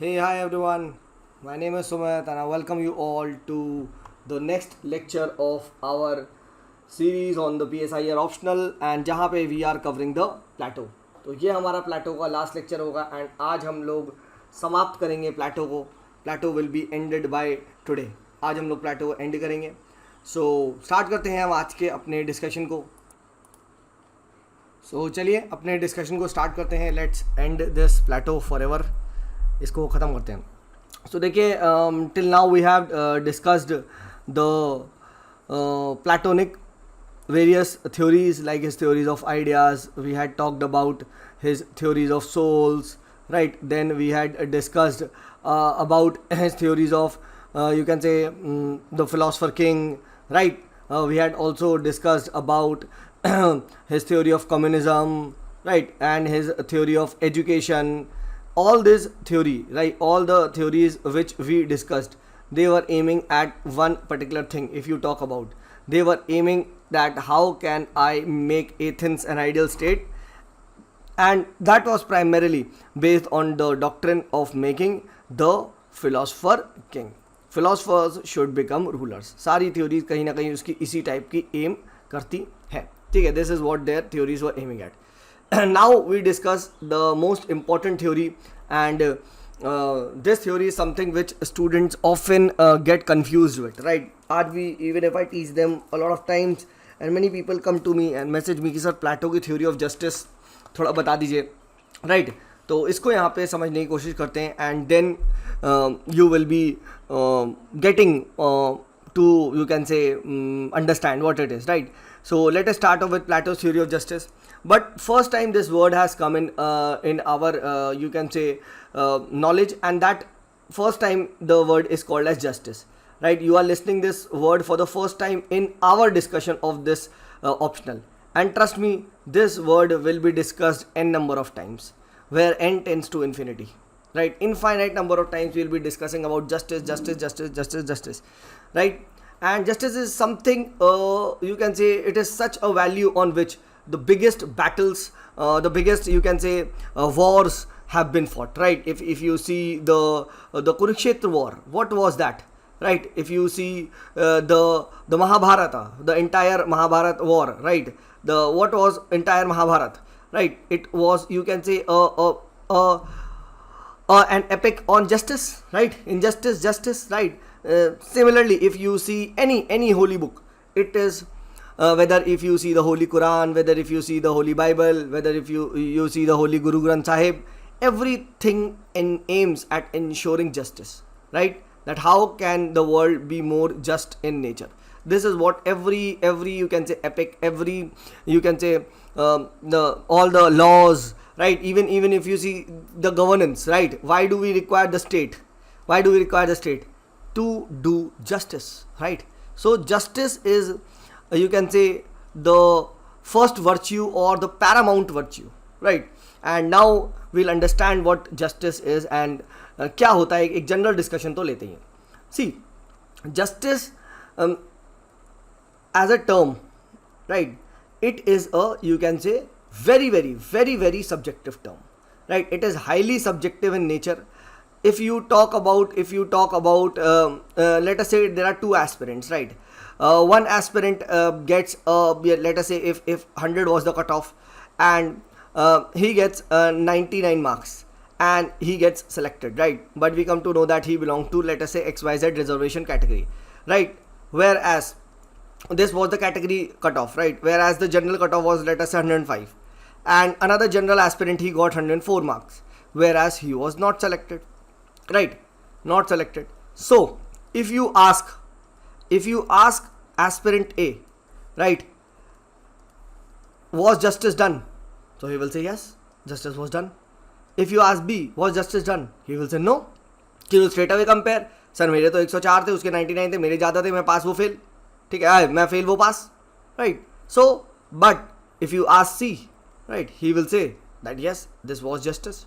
Hey, hi everyone. My name is Sumit and I welcome you all to the next lecture of our series on the PSIR optional and जहाँ पे we are covering the plateau. तो ये हमारा plateau का last lecture होगा and आज हम लोग समाप्त करेंगे plateau को. Plateau will be ended by today. आज हम लोग plateau को end करेंगे. So start करते हैं हम आज के अपने discussion को. So चलिए अपने डिस्कशन को स्टार्ट करते हैं. Let's end this Plato forever. इसको ख़त्म करते हैं. सो देखिए till now we have discussed the Platonic various theories like his theories of ideas. We had talked about his theories of souls, right? Then we had discussed about his theories of you can say the philosopher king, right? We had also discussed about his theory of communism, right? And his theory of education. All this theory, right? All the theories which we discussed, they were aiming at one particular thing. If you talk about, they were aiming that how can I make Athens an ideal state, and that was primarily based on the doctrine of making the philosopher king. Philosophers should become rulers. सारी theories कहीं ना कहीं उसकी इसी type की aim करती है. ठीक है, this is what their theories were aiming at. Now we discuss the most important theory, and this theory is something which students often get confused with, right? Even if I teach them a lot of times, and many people come to me and message me कि sir प्लेटो की theory of justice थोड़ा बता दीजिए, right? तो इसको यहाँ पे समझने की कोशिश करते हैं, and then you will be getting to, you can say, understand what it is, right? So let us start off with Plato's theory of justice. But first time this word has come in our you can say knowledge, and that first time the word is called as justice, right? You are listening this word for the first time in our discussion of this optional, and trust me, this word will be discussed n number of times, where n tends to infinity, right? Infinite number of times we will be discussing about justice, right? And justice is something you can say it is such a value on which the biggest battles, the biggest, you can say, wars have been fought, right? If you see the Kurukshetra war, what was that, right? If you see the Mahabharata, the entire Mahabharata war, right? What was entire Mahabharata, right? It was, you can say, an epic on justice, right? Injustice, justice, right? Similarly, if you see any holy book, it is whether if you see the Holy Quran, whether if you see the Holy Bible, whether if you see the Holy Guru Granth Sahib, everything aims at ensuring justice, right? That how can the world be more just in nature. This is what every you can say epic, every, you can say, all the laws, right? Even if you see the governance, right? Why do we require the state? Why do we require the state? To do justice, right? So justice is, you can say, the first virtue or the paramount virtue, right? And now we'll understand what justice is and क्या होता है. एक general discussion तो लेते हैं. See, justice as a term, right? It is a, you can say, very subjective term, right? It is highly subjective in nature. If you talk about let us say there are two aspirants, right? One aspirant gets let us say if 100 was the cutoff, and he gets 99 marks and he gets selected, right? But we come to know that he belongs to, let us say, XYZ reservation category, right? Whereas this was the category cutoff, right? Whereas the general cutoff was, let us say, 105, and another general aspirant, he got 104 marks, whereas he was not selected, right? Not selected. So if you ask aspirant A, right, was justice done? So he will say yes, justice was done. If you ask B, was justice done? He will say no. He will straight away compare. Sir मेरे तो 104 थे, उसके 99 थे, मेरे ज़्यादा थे, मैं पास वो फेल. ठीक है, मैं फेल वो पास, right? So but if you ask C, right, he will say that yes, this was justice.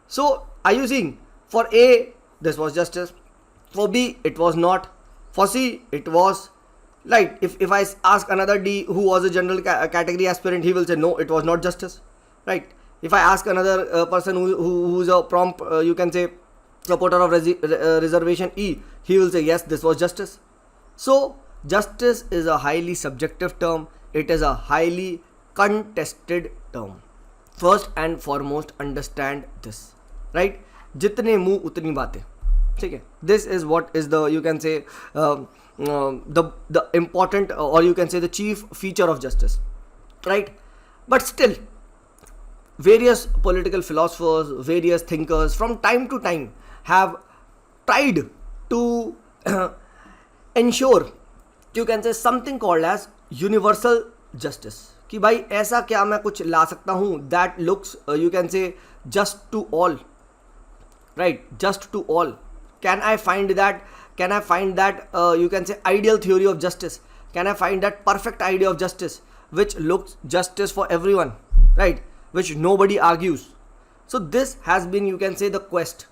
So are you seeing, for A this was justice, for B it was not, for C it was, right? If I ask another D who was a general category aspirant, he will say no, it was not justice, right? If I ask another person who's a prompt, you can say, supporter of reservation E, he will say yes, this was justice. So justice is a highly subjective term, it is a highly contested term. First and foremost understand this, right? जितने मुंह उतनी बातें, ठीक है. This is what is the, you can say, the important, or you can say the chief feature of justice, right? But still, various political philosophers, various thinkers from time to time have tried to ensure, you can say, something called as universal justice. कि भाई ऐसा क्या मैं कुछ ला सकता हूँ that looks, you can say, just to all, right? Just to all. Can I find that, you can say, ideal theory of justice? Can I find that perfect idea of justice which looks justice for everyone, right? Which nobody argues. So this has been, you can say, the quest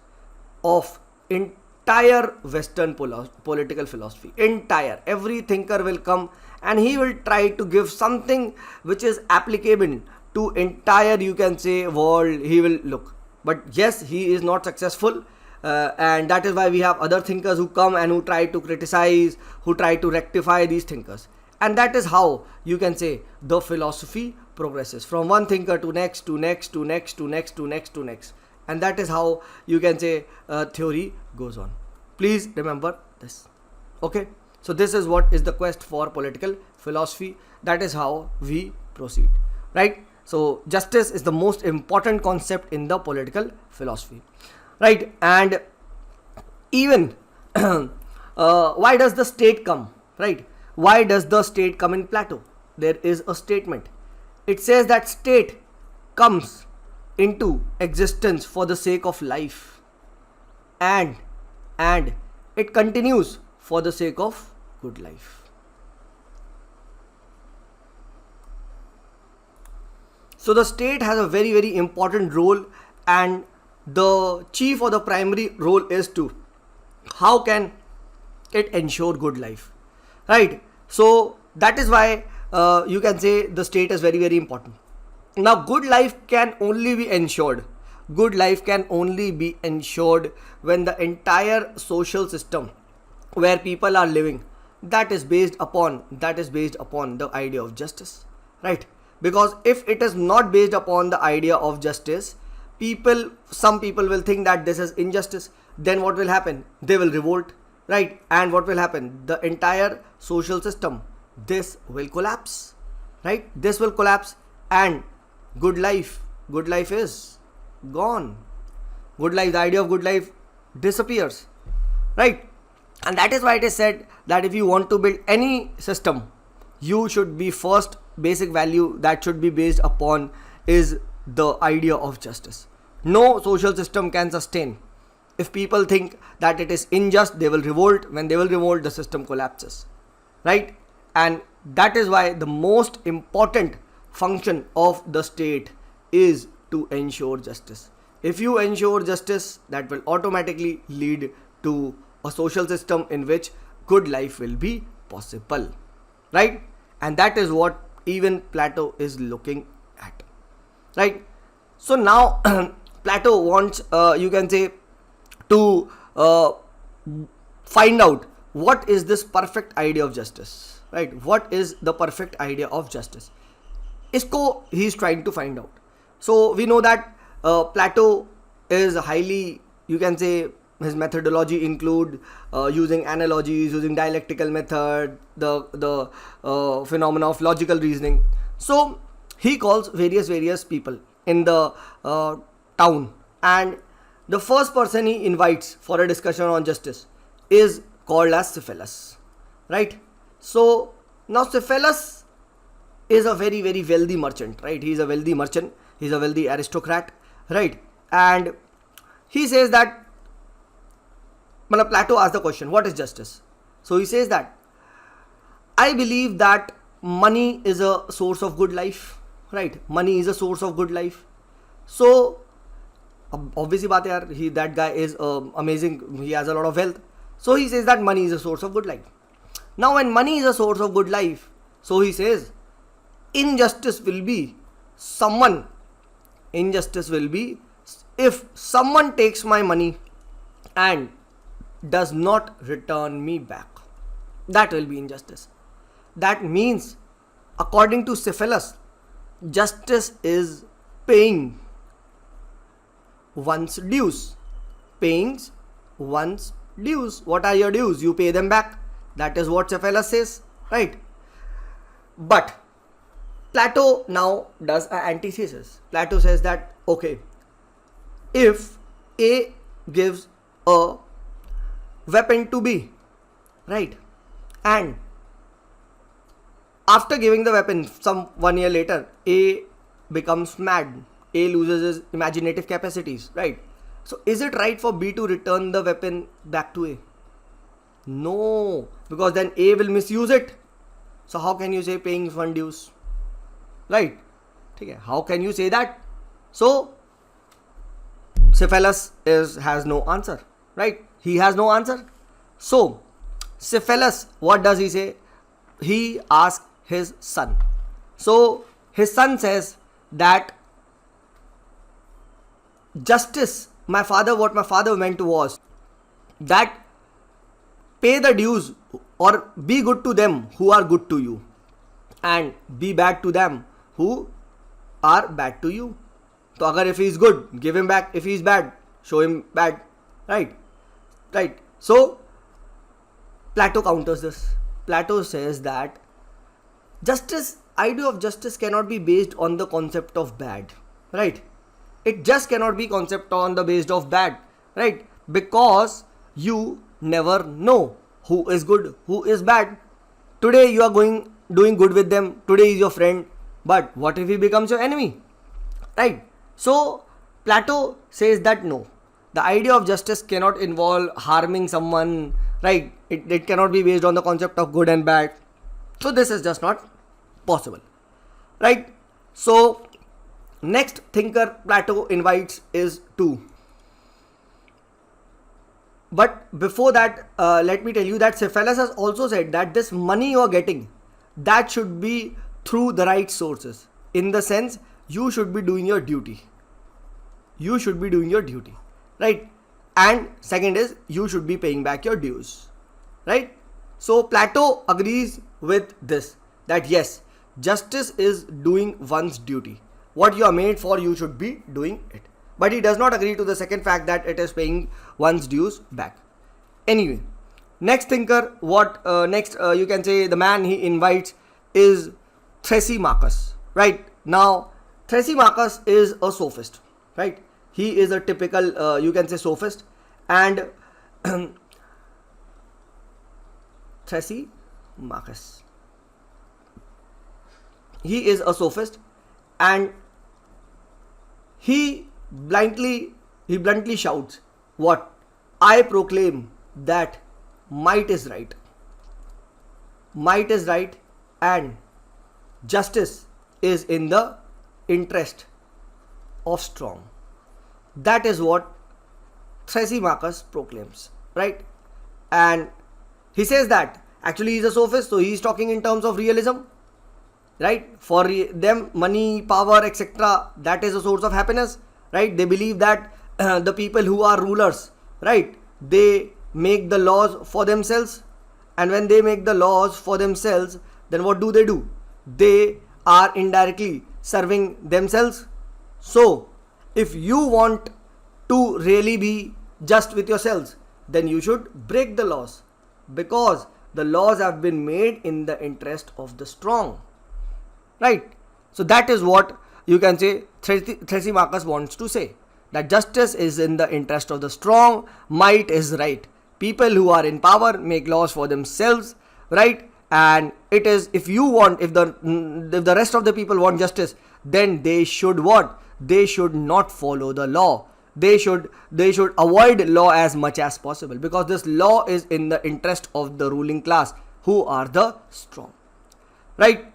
of entire Western political philosophy. Entire, every thinker will come and he will try to give something which is applicable to entire, you can say, world. He will look, but yes, he is not successful, and that is why we have other thinkers who come and who try to criticize, who try to rectify these thinkers. And that is how, you can say, the philosophy progresses from one thinker to next, to next, to next, to next, to next, to next. And that is how, you can say, theory goes on. Please remember this. Okay, so this is what is the quest for political philosophy. That is how we proceed, right? So justice is the most important concept in the political philosophy, right? And even why does the state come, right? Why does the state come in Plato? There is a statement. It says that state comes into existence for the sake of life, and it continues for the sake of good life. So the state has a very, very important role, and the chief or the primary role is to how can it ensure good life, right? So that is why you can say the state is very, very important. Now good life can only be ensured. Good life can only be ensured when the entire social system where people are living, that is based upon the idea of justice, right? Because if it is not based upon the idea of justice, some people will think that this is injustice. Then what will happen? They will revolt, right? And what will happen? The entire social system, this will collapse, right? This will collapse, and good life is gone. Good life, the idea of good life disappears, right? And that is why it is said that if you want to build any system, you should be first basic value that should be based upon is the idea of justice. No social system can sustain. If people think that it is unjust, they will revolt. When they will revolt, the system collapses, right? And that is why the most important function of the state is to ensure justice. If you ensure justice, that will automatically lead to a social system in which good life will be possible, right? And that is what even Plato is looking at, right? So now Plato wants, you can say, to find out what is this perfect idea of justice, right? What is the perfect idea of justice? Isko he is trying to find out. So we know that Plato is highly, you can say, his methodology include using analogies, using dialectical method, the phenomena of logical reasoning. So he calls various people in the town, and the first person he invites for a discussion on justice is called as Cephalus, right? So now Cephalus is a very, very wealthy merchant, right? He is a wealthy merchant, he is a wealthy aristocrat, right? And he says that, Plato asks the question, what is justice? So he says that, I believe that money is a source of good life, right? Money is a source of good life. So obviously baat hai yaar, that guy is amazing, he has a lot of wealth. So he says that money is a source of good life. Now when money is a source of good life, so he says injustice will be if someone takes my money and does not return me back, that will be injustice. That means, according to Cephalus, justice is paying one's dues. Paying one's dues. What are your dues? You pay them back. That is what Cephalus says, right? But Plato now does an antithesis. Plato says that, okay, if A gives a weapon to B, right, and after giving the weapon, some 1 year later, A becomes mad. A loses his imaginative capacities, right? So is it right for B to return the weapon back to A? No, because then A will misuse it. So how can you say paying one dues? Right? Okay. How can you say that? So Cephalus has no answer, right? He has no answer. So Cephalus, what does he say? He asks his son. So his son says that justice, what my father meant was that pay the dues or be good to them who are good to you, and be bad to them who are bad to you. So agar if he is good, give him back. If he is bad, show him bad. Right? Right. So Plato counters this. Plato says that idea of justice cannot be based on the concept of bad. Right? It just cannot be concept on the based of bad. Right? Because you never know who is good, who is bad. Today you are doing good with them. Today is your friend. But what if he becomes your enemy? Right? So Plato says that no, the idea of justice cannot involve harming someone, right? It cannot be based on the concept of good and bad. So this is just not possible, right? So next thinker Plato invites is two. But before that, let me tell you that Cephalus has also said that this money you are getting, that should be through the right sources. In the sense, you should be doing your duty. You should be doing your duty, right? And second is, you should be paying back your dues, right? So Plato agrees with this, that yes, justice is doing one's duty. What you are made for, you should be doing it. But he does not agree to the second fact that it is paying one's dues back. Anyway, next thinker, you can say the man he invites is Thrasymachus, right? Now, Thrasymachus is a sophist, right? He is a typical, you can say, sophist. And Thrasymachus, he is a sophist, and he bluntly shouts, what? I proclaim that might is right. Might is right, and justice is in the interest of strong. That is what Thrasymachus proclaims, right? And he says that actually he is a sophist, so he is talking in terms of realism, right? For them, money, power, etc., that is a source of happiness, right? They believe that the people who are rulers, right, they make the laws for themselves, and when they make the laws for themselves, then what do? They are indirectly serving themselves. So if you want to really be just with yourselves, then you should break the laws, because the laws have been made in the interest of the strong, right? So that is what you can say Thrasymachus wants to say, that justice is in the interest of the strong, might is right. People who are in power make laws for themselves, right? And it is, if the rest of the people want justice, then they should what? They should not follow the law. They should avoid law as much as possible, because this law is in the interest of the ruling class, who are the strong, right?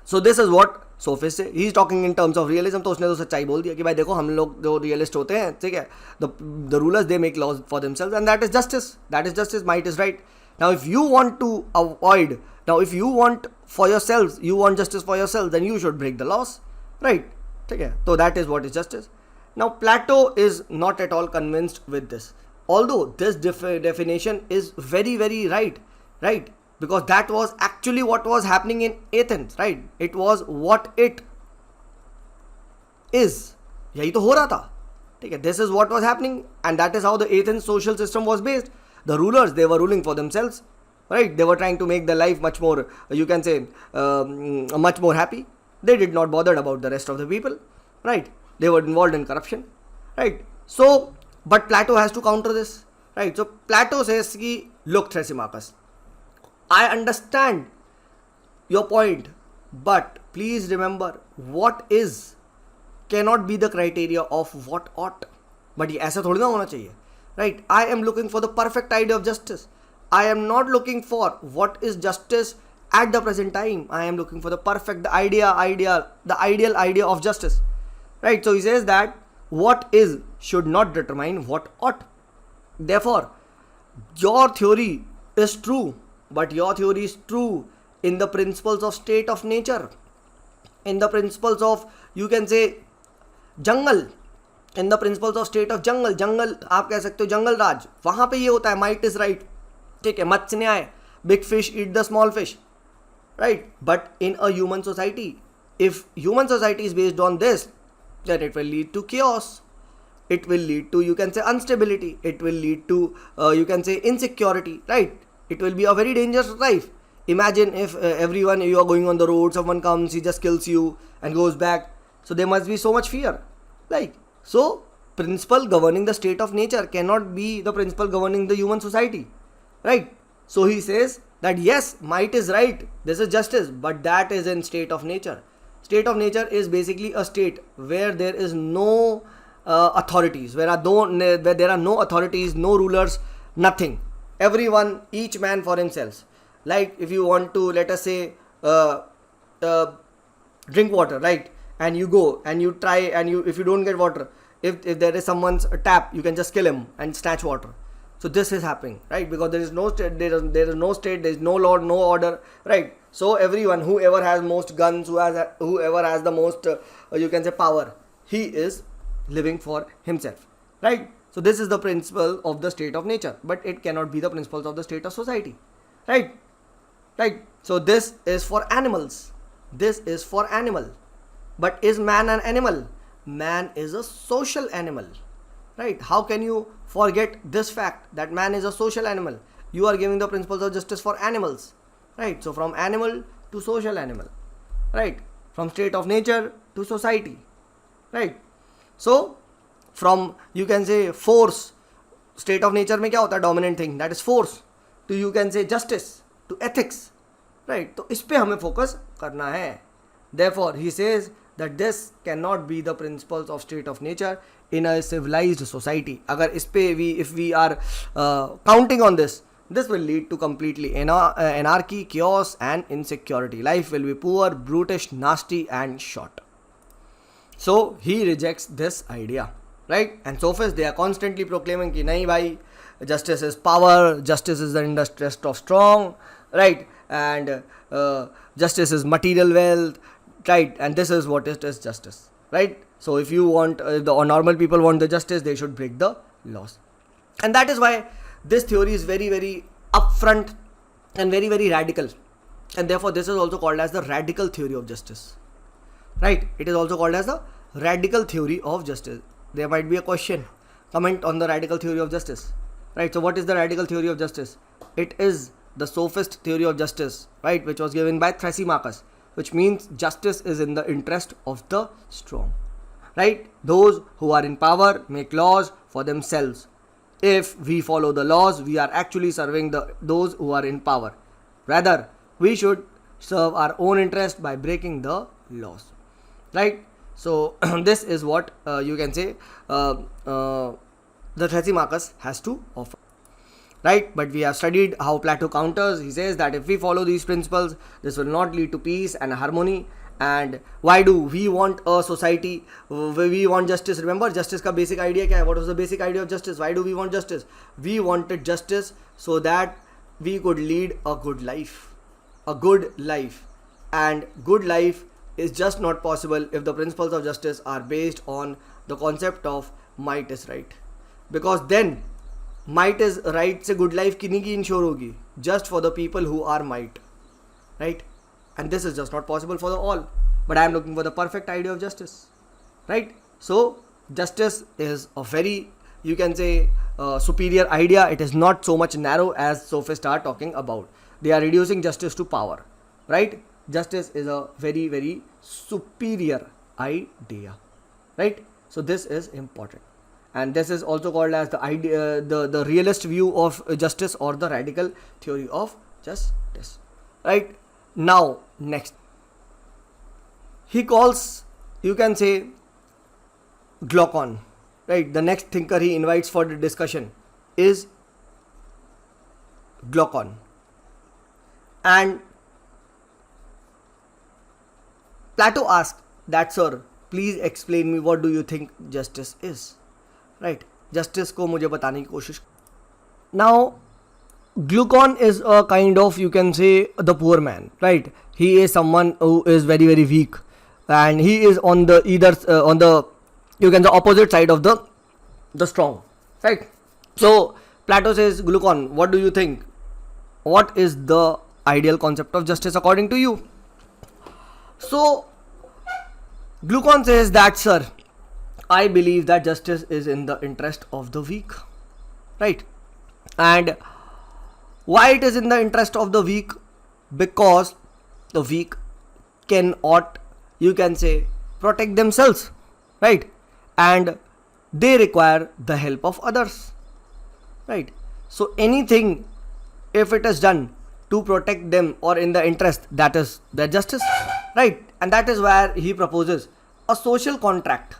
So this is what sophist से he is talking in terms of realism. तो उसने तो सच्चाई बोल दिया कि भाई देखो, हम लोग जो रियलिस्ट होते हैं, ठीक है, the rulers they make laws for themselves and that is justice, might is right. Now if you want to avoid, now if you want for yourselves, you want justice for yourselves, then you should break the laws, right? ठीक है, तो that is what is justice. Now Plato is not at all convinced with this. although this definition is very very right, because that was actually what was happening in Athens, right? It was what it is, यही तो हो रहा था, ठीक है? This is what was happening, and that is how the Athens social system was based. The rulers, they were ruling for themselves, right? They were trying to make their life much more, you can say, much more happy. They did not bother about the rest of the people, right? They were involved in corruption, right? So, but Plato has to counter this, right? So Plato says ki, look Thrasymachus, I understand your point, but please remember, what is cannot be the criteria of what ought. But ये ऐसा थोड़ी ना होना चाहिए, right? I am looking for the perfect idea of justice. I am not looking for what is justice at the present time. I am looking for the perfect, the ideal idea of justice, right? So he says that what is should not determine what ought. Therefore, your theory is true, but your theory is true in the principles of state of nature, in the principles of, you can say, jungle, in the principles of state of jungle. जंगल आप कह सकते हो जंगल राज, वहां पे ये होता है माइट इज राइट, ठीक है? मत्स्य न्याय, big fish eat the small fish, right? But in a human society, if human society is based on this, then it will lead to chaos, it will lead to, you can say, instability, it will lead to, you can say, insecurity, right? It will be a very dangerous life. Imagine if everyone, you are going on the road, someone comes, he just kills you and goes back. So there must be so much fear, like, so principle governing the state of nature cannot be the principle governing the human society, right? So he says that yes, might is right, this is justice, but that is in state of nature. State of nature is basically a state where there is no authorities, where there are no authorities, no rulers, nothing. Everyone, each man for himself. Like if you want to, let us say, drink water, right? And you go and you try, and if you don't get water, if there is someone's tap, you can just kill him and snatch water. So this is happening, right? Because there is no state, there is no state, there is no law, no order, right? So everyone, whoever has most guns, whoever has the most, you can say, power, he is living for himself, right? So this is the principle of the state of nature, but it cannot be the principles of the state of society, right? Right? So this is for animals. This is for animal. But is man an animal? Man is a social animal, right? How can you forget this fact that man is a social animal? You are giving the principles of justice for animals, right? So from animal to social animal, right? From state of nature to society, right? So from, you can say, force, state of nature में क्या होता है? Dominant thing, that is force, to, you can say, justice, to ethics, right? तो इस पे हमें focus करना है. Therefore he says that this cannot be the principles of state of nature in a civilized society. अगर इस पे if we are counting on this will lead to completely anarchy, chaos and insecurity. Life will be poor, brutish, nasty and short. So he rejects this idea, right? And sophists, they are constantly proclaiming कि नहीं भाई, justice is power, justice is the interest of strong, right? And justice is material wealth, right? And this is what is justice, right? So if you want, the normal people want the justice, they should break the laws. And that is why this theory is very very upfront and very very radical, and therefore this is also called as the radical theory of justice, right? It is also called as the radical theory of justice. There might be a question, comment on the radical theory of justice, right? So what is the radical theory of justice? It is the sophist theory of justice, right, which was given by Thrasymachus, which means justice is in the interest of the strong, right? Those who are in power make laws for themselves. If we follow the laws, we are actually serving those who are in power. Rather, we should serve our own interest by breaking the laws, right? So this is what you can say the Thrasymachus has to offer, right? But we have studied how Plato counters. He says that if we follow these principles, this will not lead to peace and harmony. And why do we want a society where we want justice? Remember, justice का basic idea क्या है? What was the basic idea of justice? Why do we want justice? We wanted justice so that we could lead a good life. A good life. And good life is just not possible if the principles of justice are based on the concept of might is right. Because then might is right से good life किन्हीं की ensure होगी? Just for the people who are might, right? And this is just not possible for the all, but I am looking for the perfect idea of justice, right? So justice is a very, you can say, superior idea. It is not so much narrow as sophists are talking about. They are reducing justice to power, right? Justice is a very very superior idea, right? So this is important, and this is also called as the idea, the realist view of justice, or the radical theory of justice, right? Now next, he calls, you can say, Glaucon, right? The next thinker he invites for the discussion is Glaucon. And Plato asked that, sir, please explain me, what do you think justice is? Right? Justice को मुझे बताने की कोशिश. Now Glaucon is a kind of, you can say, the poor man, right? He is someone who is very very weak, and he is on the either on the, you can say, opposite side of the strong, right? So Plato says, Glaucon, what do you think? What is the ideal concept of justice according to you? So Glaucon says that, sir, I believe that justice is in the interest of the weak, right? And why it is in the interest of the weak? Because the weak cannot, you can say, protect themselves, right? And they require the help of others, right? So anything, if it is done to protect them or in the interest, that is the justice, right? And that is where he proposes a social contract,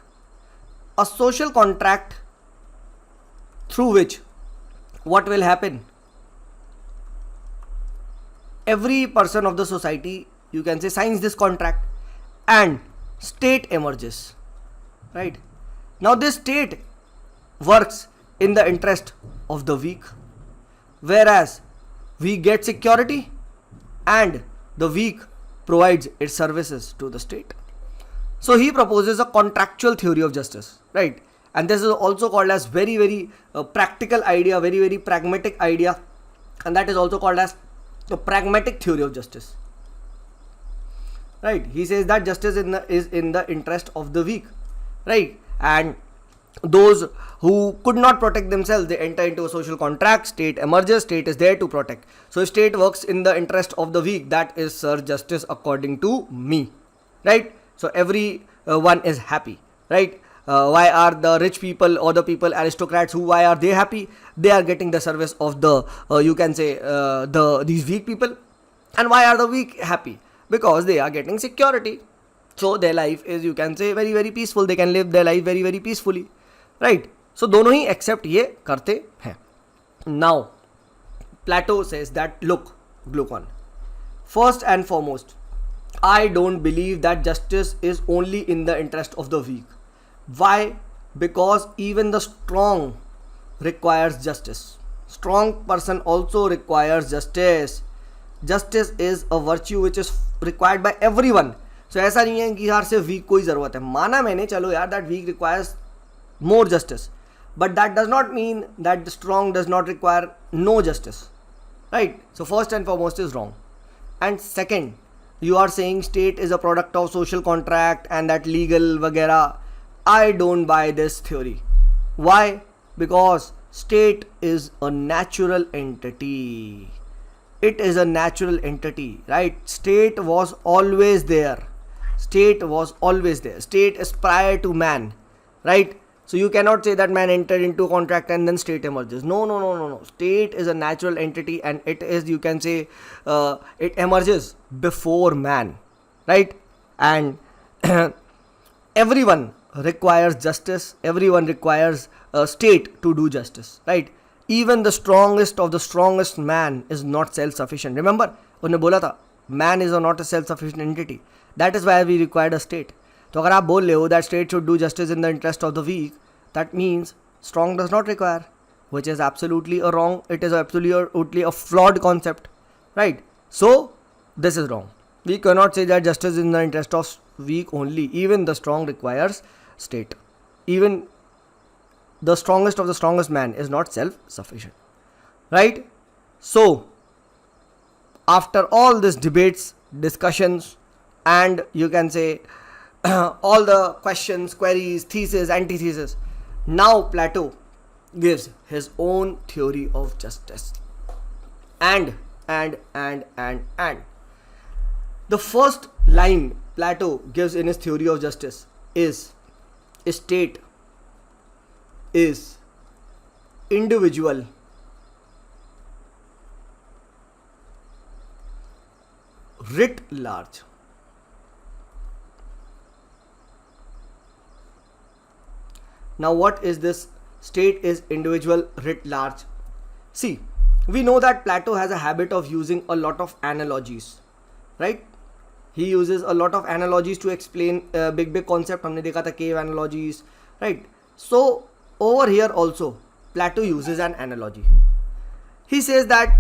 through which what will happen? Every person of the society, you can say, signs this contract, and state emerges, right? Now this state works in the interest of the weak, whereas we get security and the weak provides its services to the state. So he proposes a contractual theory of justice, right? And this is also called as very very practical idea, very very pragmatic idea, and that is also called as the pragmatic theory of justice, right? He says that justice is in the interest of the weak, right? And those who could not protect themselves, they enter into a social contract, state emerges, state is there to protect. So if state works in the interest of the weak, that is, sir, justice according to me, right? So every one is happy, right? Why are the rich people or the people, aristocrats, why are they happy? They are getting the service of the, you can say, these weak people. And why are the weak happy? Because they are getting security. So their life is, you can say, very very peaceful. They can live their life very very peacefully, right? So दोनों ही accept ये करते हैं. Now Plato says that, look, Glaucon, first and foremost, I don't believe that justice is only in the interest of the weak. Why? Because even the strong requires justice. Strong person also requires justice. Justice is a virtue which is required by everyone. So ऐसा नहीं है कि यार सिर्फ week को ही ज़रूरत है. माना मैंने, चलो यार, that weak requires more justice, but that does not mean that the strong does not require no justice, right? So first and foremost is wrong. And second, you are saying state is a product of social contract and that legal वगैरह. I don't buy this theory. Why? Because state is a natural entity. It is a natural entity, right? State was always there. State was always there. State is prior to man, right? So you cannot say that man entered into a contract and then state emerges. No. State is a natural entity, and it is, you can say, it emerges before man, right? And everyone requires justice. Everyone requires a state to do justice, right? Even the strongest of the strongest man is not self-sufficient. Remember, उन्होंने बोला था, man is not a self-sufficient entity. That is why we required a state. तो अगर आप बोल रहे हो that state should do justice in the interest of the weak, that means strong does not require, which is absolutely a wrong. It is absolutely a flawed concept, right? So this is wrong. We cannot say that justice is in the interest of weak only. Even the strong requires state. Even the strongest of the strongest man is not self-sufficient, right? So, after all these debates, discussions, and you can say all the questions, queries, thesis, antithesis, now Plato gives his own theory of justice. And the first line Plato gives in his theory of justice is state is individual writ large. Now, what is this state is individual writ large? See, we know that Plato has a habit of using a lot of analogies, right? He uses a lot of analogies to explain big concept. हमने देखा था cave analogies, right? So over here also Plato uses an analogy. He says that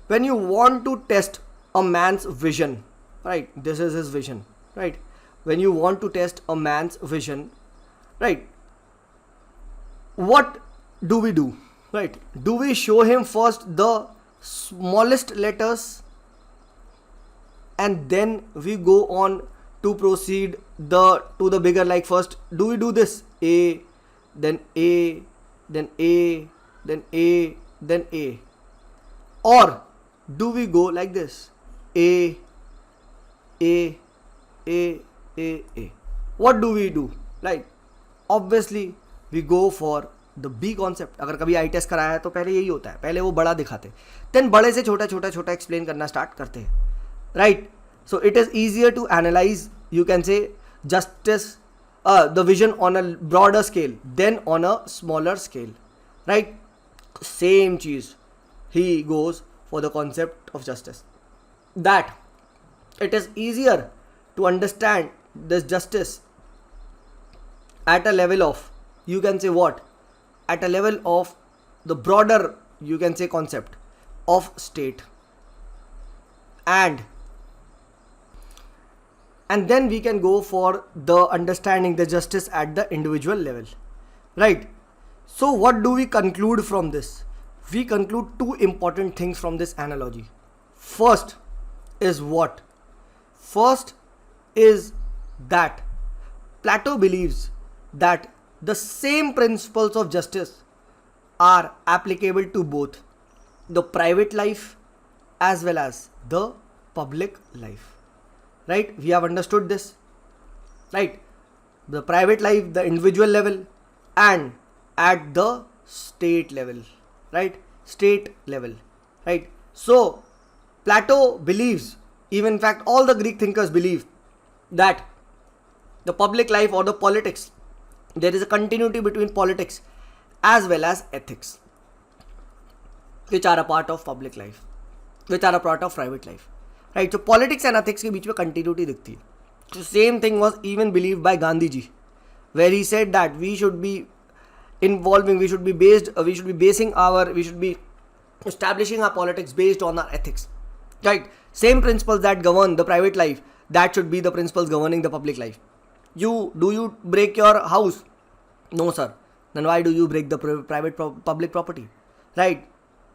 when you want to test a man's vision, right? This is his vision, right? When you want to test a man's vision, right? What do we do, right? Do we show him first the smallest letters and then we go on to proceed to the bigger, like first do we do this A, then A, then A, then A, then A, or do we go like this A, A, A, A, A? What do we do? Like obviously we go for the B concept. अगर कभी आई test कराया है तो पहले यही होता है, पहले वो बड़ा दिखाते देन बड़े से छोटा छोटा छोटा एक्सप्लेन करना स्टार्ट करते हैं, right? So it is easier to analyze, you can say, justice, the vision on a broader scale than on a smaller scale, right? Same cheese. He goes for the concept of justice. That it is easier to understand this justice at a level of, you can say what? At a level of the broader, you can say, concept of state. And then we can go for the understanding the justice at the individual level, right? So what do we conclude from this? We conclude two important things from this analogy. First is what? First is that Plato believes that the same principles of justice are applicable to both the private life as well as the public life. Right? We have understood this, right? The private life, the individual level, and at the state level, right? State level, right? So Plato believes, even in fact all the Greek thinkers believe, that the public life or the politics, there is a continuity between politics as well as ethics, which are a part of public life, which are a part of private life. Right, so politics and ethics के बीच में continuity दिखती है. So same thing was even believed by Gandhi ji, where he said that we should be establishing our politics based on our ethics. Right, same principles that govern the private life, that should be the principles governing the public life. Do you break your house? No, sir. Then why do you break the public property? Right.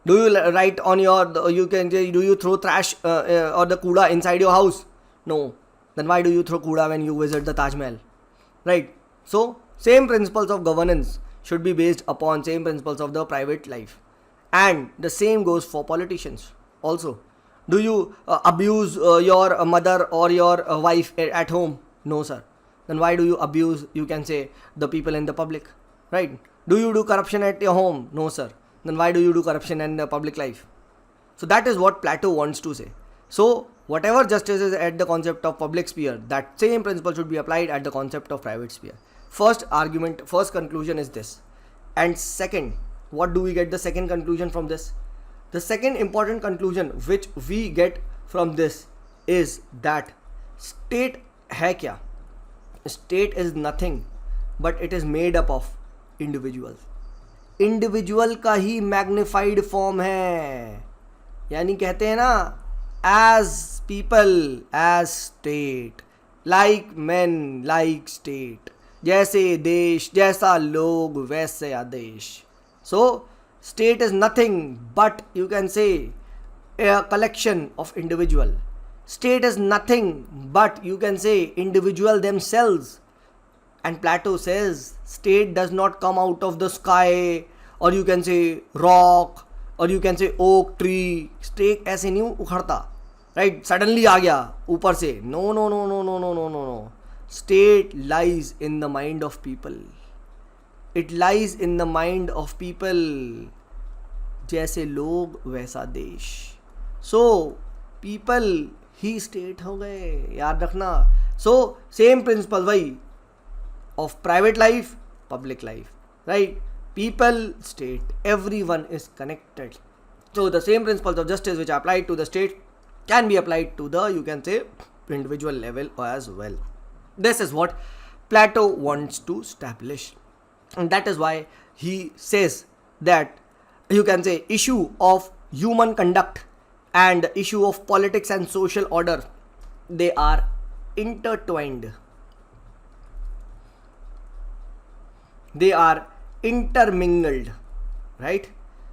Do you write on your, you can say, do you throw trash or the kuda inside your house? No. Then why do you throw kuda when you visit the Taj Mahal? Right? So, same principles of governance should be based upon same principles of the private life. And the same goes for politicians also. Do you abuse your mother or your wife at home? No, sir. Then why do you abuse, you can say, the people in the public? Right? Do you do corruption at your home? No, sir. Then why do you do corruption in the public life? So that is what Plato wants to say. So whatever justice is at the concept of public sphere, that same principle should be applied at the concept of private sphere. First conclusion is this. And second, what do we get the second conclusion from this? The second important conclusion which we get from this is that state hai kya? State is nothing but it is made up of individuals. Individual का ही magnified form है, यानी कहते हैं ना, as people as state, like man like state, जैसे देश, जैसा लोग वैसे आदेश. So state is nothing but, you can say, a collection of individual. State is nothing but, you can say, individual themselves. And Plato says state does not come out of the sky, or you can say rock, or you can say oak tree. State ऐसे नहीं उखड़ता, right? Suddenly आ गया ऊपर से. No, no, no, no, no, no, no, no, no. State lies in the mind of people. It lies in the mind of people. जैसे लोग वैसा देश. So people ही state हो गए, याद रखना. So same principle भाई of private life, public life, right? People, state, everyone is connected. So the same principles of justice which are applied to the state can be applied to the, you can say, individual level as well. This is what Plato wants to establish, and that is why he says that, you can say, issue of human conduct and issue of politics and social order, they are intertwined. They are intermingled, right?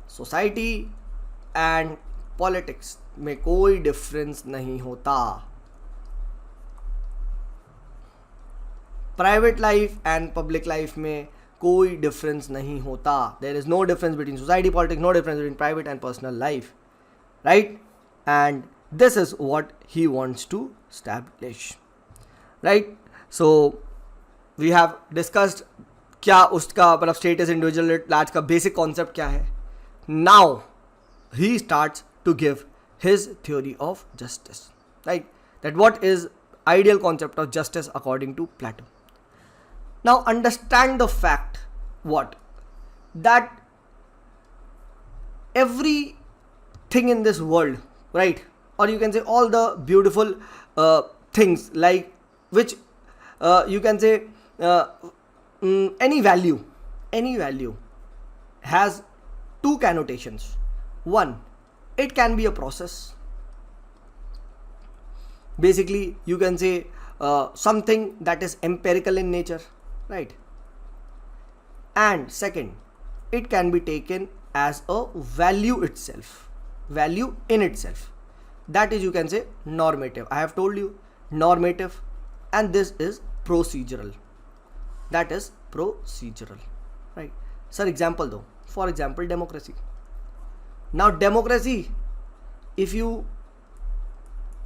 Society and politics में कोई difference नहीं होता. Private life and public life में कोई difference नहीं होता. There is no difference between society politics, no difference between private and personal life, right? And this is what he wants to establish, right? So we have discussed क्या उसका मतलब state is individual at large का basic concept क्या है. Now he starts to give his theory of justice, right? That what is ideal concept of justice according to Plato. Now understand the fact what, that everything in this world, right, or you can say all the beautiful things like which you can say any value has two connotations. One, it can be a process. Basically you can say something that is empirical in nature, right? And second, it can be taken as a value itself, value in itself. That is, you can say, normative. I have told you, normative, and this is procedural. That is procedural, right? Sir, example though, for example, democracy. Now democracy, if you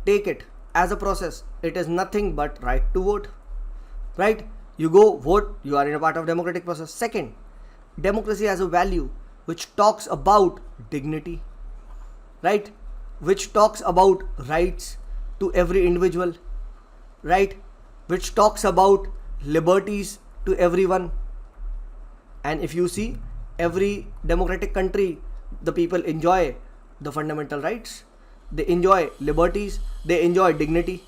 take it as a process, it is nothing but right to vote, right? You go vote, you are in a part of democratic process. Second, democracy has a value which talks about dignity, right? Which talks about rights to every individual, right? Which talks about liberties to everyone. And if you see, every democratic country, the people enjoy the fundamental rights, they enjoy liberties, they enjoy dignity,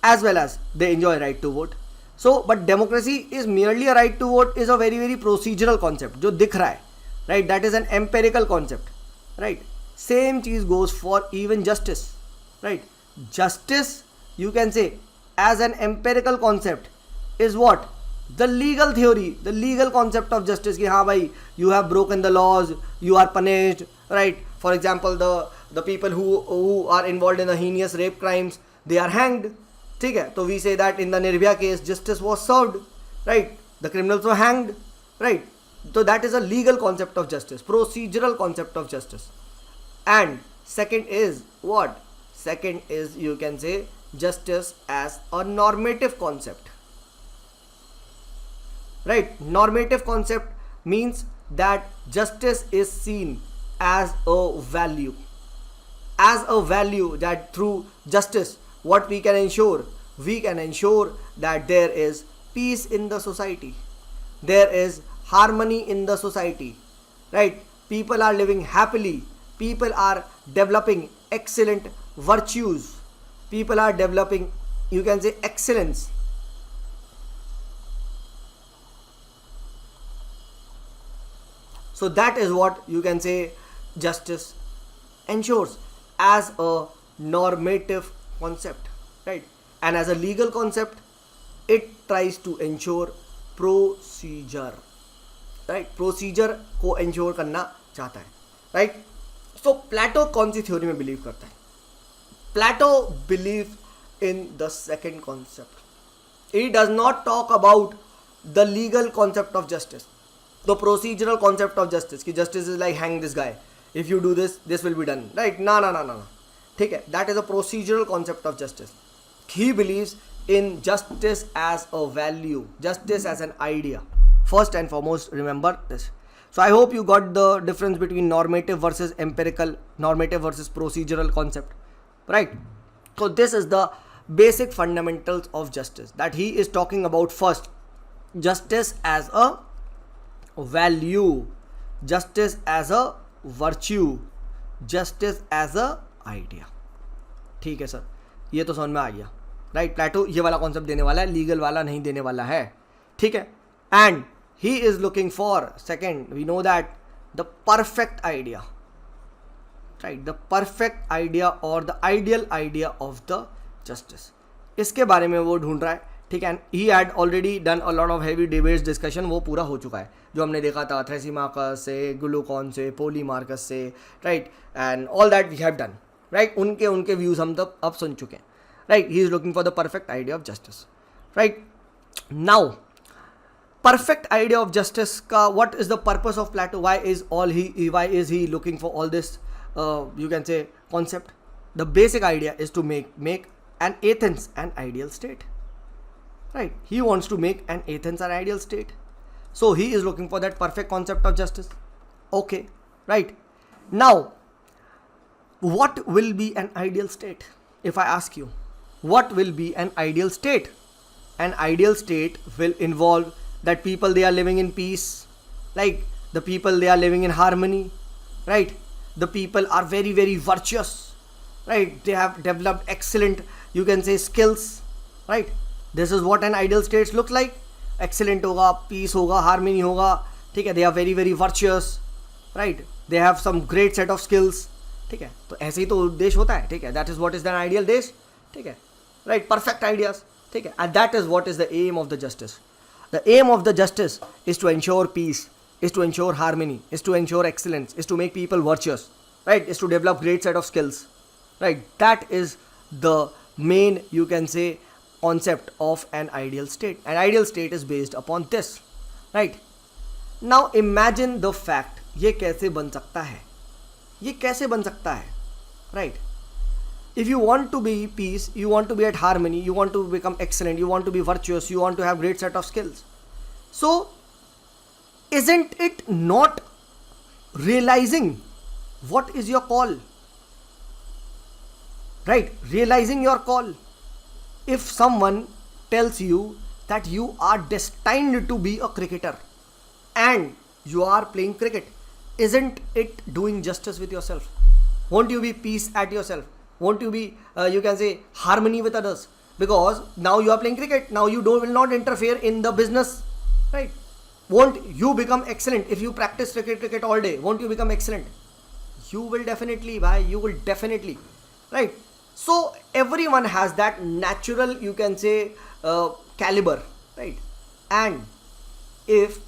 as well as they enjoy right to vote. So but democracy is merely a right to vote is a very very procedural concept जो दिख रहा है, right? That is an empirical concept, right? Same cheese goes for even justice, right? Justice, you can say, as an empirical concept is what? The legal theory, the legal concept of justice कि हाँ भाई, you have broken the laws, you are punished, right? For example, the people who are involved in the heinous rape crimes, they are hanged. ठीक है, तो we say that in the Nirbhaya case justice was served, right? The criminals were hanged, right? So that is a legal concept of justice, procedural concept of justice. And second is what? Second is, you can say, justice as a normative concept, right? Normative concept means that justice is seen as a value, that through justice what we can ensure that there is peace in the society, there is harmony in the society, right? People are living happily, people are developing excellent virtues, people are developing, you can say, excellence. So that is what, you can say, justice ensures as a normative concept, right? And as a legal concept, it tries to ensure procedure, right, procedure को ensure करना चाहता है, right. सो प्लेटो कौन सी theory में believe करता है? Plato believe in the second concept. He does not talk about the legal concept of justice, the procedural concept of justice, कि justice is like hang this guy, if you do this, this will be done, right? No. ठीक है, that is a procedural concept of justice. He believes in justice as a value, justice as an idea. First and foremost, remember this. So I hope you got the difference between normative versus empirical, normative versus procedural concept, right? So this is the basic fundamentals of justice that he is talking about. First, justice as a value, justice as a virtue, justice as a idea. ठीक है sir, ये तो समझ में आ गया, right. प्लेटो ये वाला concept देने वाला है, लीगल वाला नहीं देने वाला है, ठीक है. And he is looking for second, we know that the perfect idea, right, the perfect idea और the ideal idea of the justice. इसके बारे में वो ढूंढ रहा है, ठीक है. He had already done a lot of heavy debates discussion, वो पूरा हो चुका है जो हमने देखा था थ्रेसिमाकस से, ग्लूकॉन से, पोलीमार्कस से, right, and all that we have done, right. उनके व्यूज हम तब अब सुन चुके हैं, right. He is looking for the perfect idea of justice, right. Now perfect idea of justice ka what is the purpose of Plato? Why is he looking for all this you can say concept? The basic idea is to make an Athens an ideal state, right. He wants to make an Athens an ideal state, so he is looking for that perfect concept of justice. Okay, right. Now what will be an ideal state? If I ask you what will be an ideal state, an ideal state will involve that people they are living in peace, like the people they are living in harmony, right. The people are very very virtuous, right. They have developed excellent you can say skills, right. This is what an ideal state looks like. Excellent होगा, peace होगा, harmony होगा, ठीक है. They are very very virtuous, right. They have some great set of skills, ठीक है. तो ऐसे ही तो देश होता है, ठीक है. That is what is the ideal देश, ठीक है, right. Perfect ideas, ठीक है. And that is what is the aim of the justice. The aim of the justice is to ensure peace, is to ensure harmony, is to ensure excellence, is to make people virtuous, right, is to develop great set of skills, right. That is the main you can say concept of an ideal state. An ideal state is based upon this, right. Now imagine the fact, ये कैसे बन सकता है, ये कैसे बन सकता है, right. If you want to be peace, you want to be at harmony, you want to become excellent, you want to be virtuous, you want to have great set of skills. So, isn't it not realizing what is your call? Right? Realizing your call. If someone tells you that you are destined to be a cricketer and you are playing cricket, isn't it doing justice with yourself? Won't you be peace at yourself? Won't you be you can say harmony with others? Because now you are playing cricket, now you will not interfere in the business, right. Won't you become excellent if you practice cricket all day? Won't you become excellent? You will definitely, you will definitely, right. So everyone has that natural you can say caliber, right. And if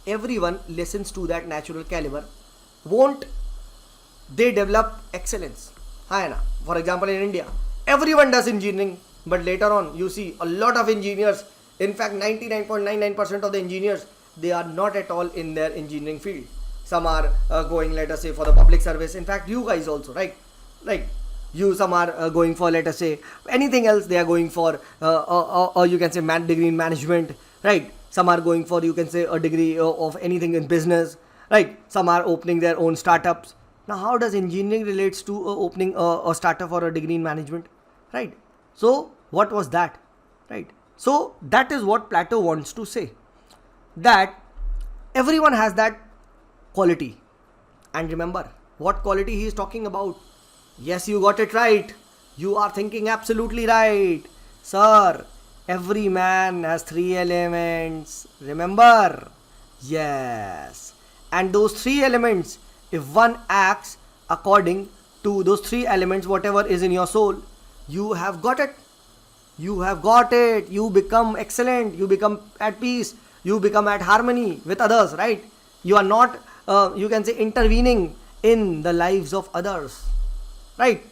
everyone listens to that natural caliber, won't they develop excellence? हाँ ना. For example, in India, everyone does engineering, but later on you see a lot of engineers. In fact, 99.99% of the engineers, they are not at all in their engineering field. Some are going, let us say, for the public service. In fact, you guys also, right? Like you, some are going for, let us say, anything else. They are going for or you can say degree in management, right? Some are going for, you can say, a degree of anything in business, right? Some are opening their own startups. Now, how does engineering relates to opening a startup or a degree in management, right? So, what was that, right? So, that is what Plato wants to say, that everyone has that quality. And remember, what quality he is talking about? Yes, you got it right. You are thinking absolutely right. Sir, every man has 3 elements. Remember? Yes. And those 3 elements, if one acts according to those 3 elements, whatever is in your soul, you have got it. You have got it. You become excellent. You become at peace. you become at harmony with others, right? You are not, you can say, intervening in the lives of others, right?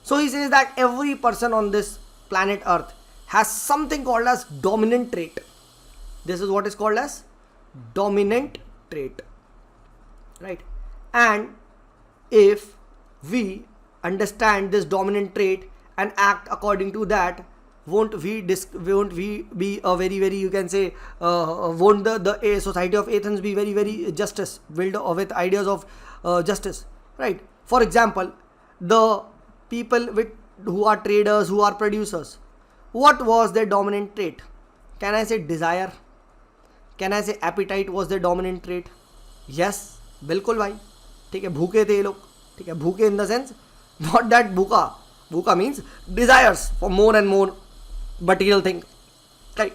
So he says that every person on this planet Earth has something called as dominant trait. This is what is called as dominant trait, right? And if we understand this dominant trait and act according to that, won't we be a very, you can say, won't the society of Athens be very justice built with ideas of justice, right? For example, the people who are traders, who are producers, what was their dominant trait? Can I say desire? Can I say appetite was their dominant trait? Yes, बिल्कुल भाई, ठीक है, भूखे थे ये लोग, ठीक है, भूखे in the sense not that भूखा means desires for more and more material thing, right?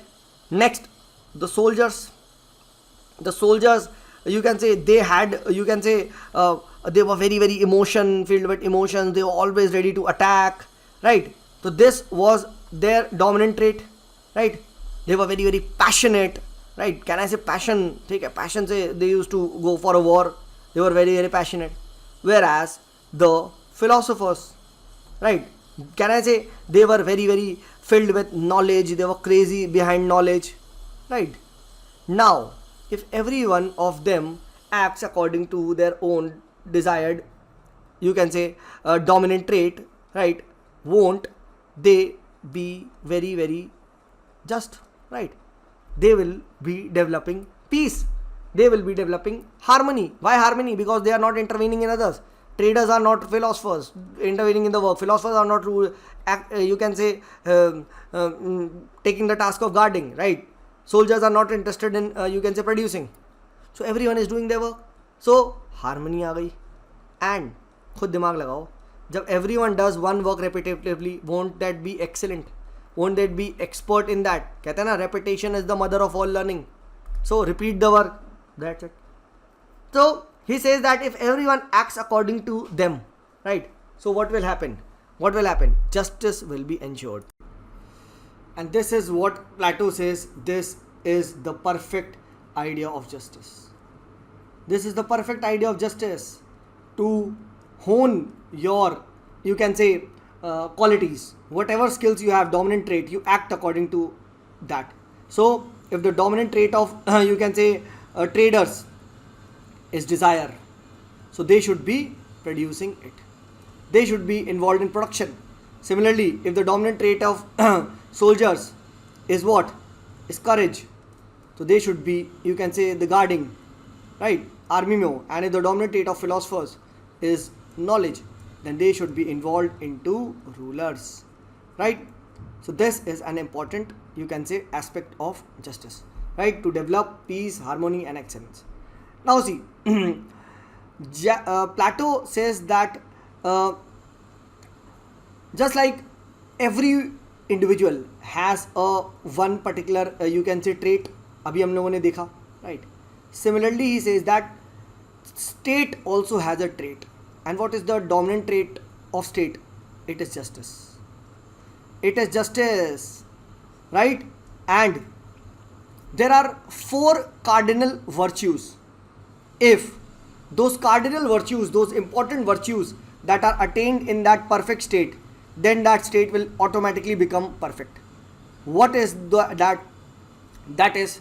Next, the soldiers, you can say they had, you can say, they were very emotion filled with emotions, they were always ready to attack, right? So this was their dominant trait, right? They were very passionate, right? Can I say passion? ठीक है, passion से they used to go for a war, they were very passionate. Whereas the philosophers, right, can I say they were very filled with knowledge, they were crazy behind knowledge, right? Now if every one of them acts according to their own desired, you can say, dominant trait, right, won't they be very just, right? They will be developing peace, they will be developing harmony. Why harmony? Because they are not intervening in others. Traders are not philosophers intervening in the work. Philosophers are not, you can say, taking the task of guarding, right? Soldiers are not interested in, you can say, producing. So everyone is doing their work. So harmony आ गई. And खुद दिमाग लगाओ, जब everyone does one work repetitively, won't that be excellent? Won't that be expert in that? कहते हैं ना, repetition is the mother of all learning. So repeat the work. That's it. So he says that if everyone acts according to them, right? So what will happen? What will happen? Justice will be ensured. And this is what Plato says, this is the perfect idea of justice. This is the perfect idea of justice. To hone your, you can say, qualities, whatever skills you have, dominant trait, you act according to that. So if the dominant trait of, you can say, traders is desire, so they should be producing it, they should be involved in production. Similarly, if the dominant trait of soldiers is what? Is courage, so they should be, you can say, the guarding, right? Army में. And if the dominant trait of philosophers is knowledge, then they should be involved into rulers, right? So this is an important, you can say, aspect of justice, right? To develop peace, harmony and excellence. Now see, Plato says that just like every individual has a one particular, you can say, trait, अभी हम लोगों ने देखा, right? Similarly, he says that state also has a trait. And what is the dominant trait of state? It is justice. It is justice, right? And there are 4 cardinal virtues. If those cardinal virtues, those important virtues that are attained in that perfect state, then that state will automatically become perfect. What is that? That is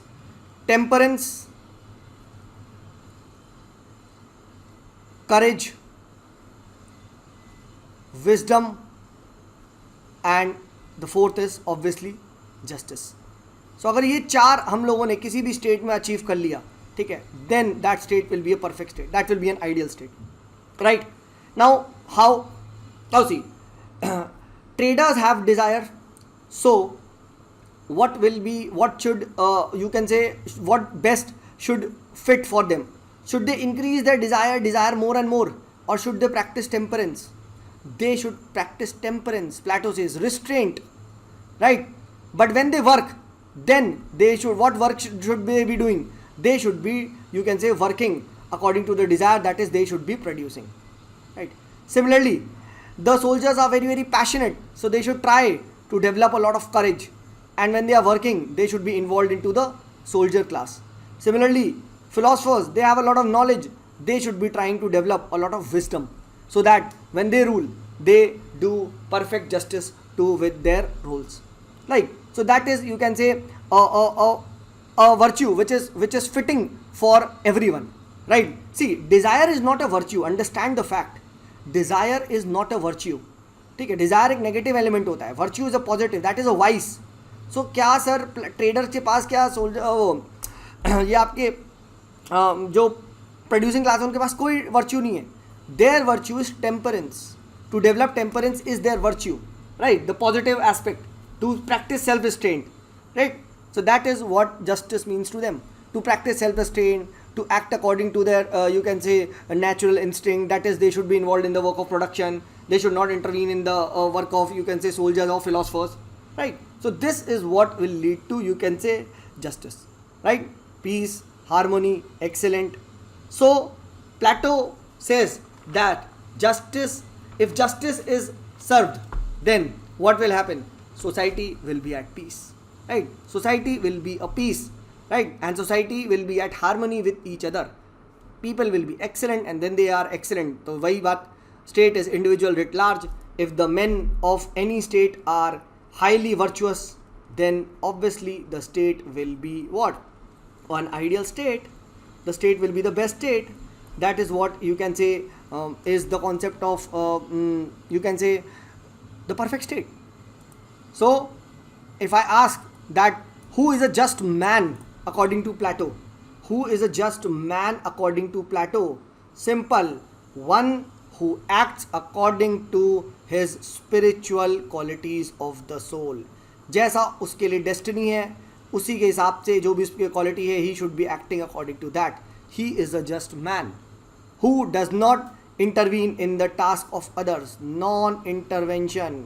temperance, courage, wisdom, and the 4th is obviously justice. So अगर ये 4 हम लोगों ने किसी भी state में achieve कर लिया, ठीक है, then that state will be a perfect state, that will be an ideal state, right? Now how see, traders have desire, so what should, you can say, what best should fit for them? Should they increase their desire more and more, or should they practice temperance? They should practice temperance. Plato says restraint, right? But when they work, then they should, what work should they be doing? They should be, you can say, working according to the desire, that is, they should be producing, right? Similarly, the soldiers are very passionate, so they should try to develop a lot of courage, and when they are working, they should be involved into the soldier class. Similarly, philosophers, they have a lot of knowledge. They should be trying to develop a lot of wisdom so that when they rule, they do perfect justice to with their roles. Like, so that is, you can say, a virtue which is fitting for everyone, right? See, desire is not a virtue. Understand the fact. Desire is not a virtue. ठीक है, Dzire एक negative element होता है, virtue is a positive, that is a vice. So क्या sir trader के पास क्या soldier ये आपके जो प्रोड्यूसिंग क्लास है उनके पास कोई वर्च्यू नहीं है. Their virtue is temperance. To develop temperance is their virtue, right, the positive aspect, to practice self restraint, right. So that is what justice means to them. To practice self-restraint, to act according to their, you can say, natural instinct. That is, they should be involved in the work of production. They should not intervene in the work of, you can say, soldiers or philosophers, right? So this is what will lead to, you can say, justice, right? Peace, harmony, excellent. So Plato says that justice, if justice is served, then what will happen? Society will be at peace. Right, society will be a peace, right, and society will be at harmony with each other. People will be excellent, and then they are excellent. So वही बात, state is individual writ large. If the men of any state are highly virtuous, then obviously the state will be what? An ideal state. The state will be the best state. That is what you can say is the concept of you can say the perfect state. So if I ask that who is a just man according to Plato? Who is a just man according to Plato? Simple, one who acts according to his spiritual qualities of the soul. जैसा उसके लिए destiny है, उसी के हिसाब से जो भी उसकी क्वालिटी है, he should be acting according to that. He is a just man who does not intervene in the task of others. Non-intervention.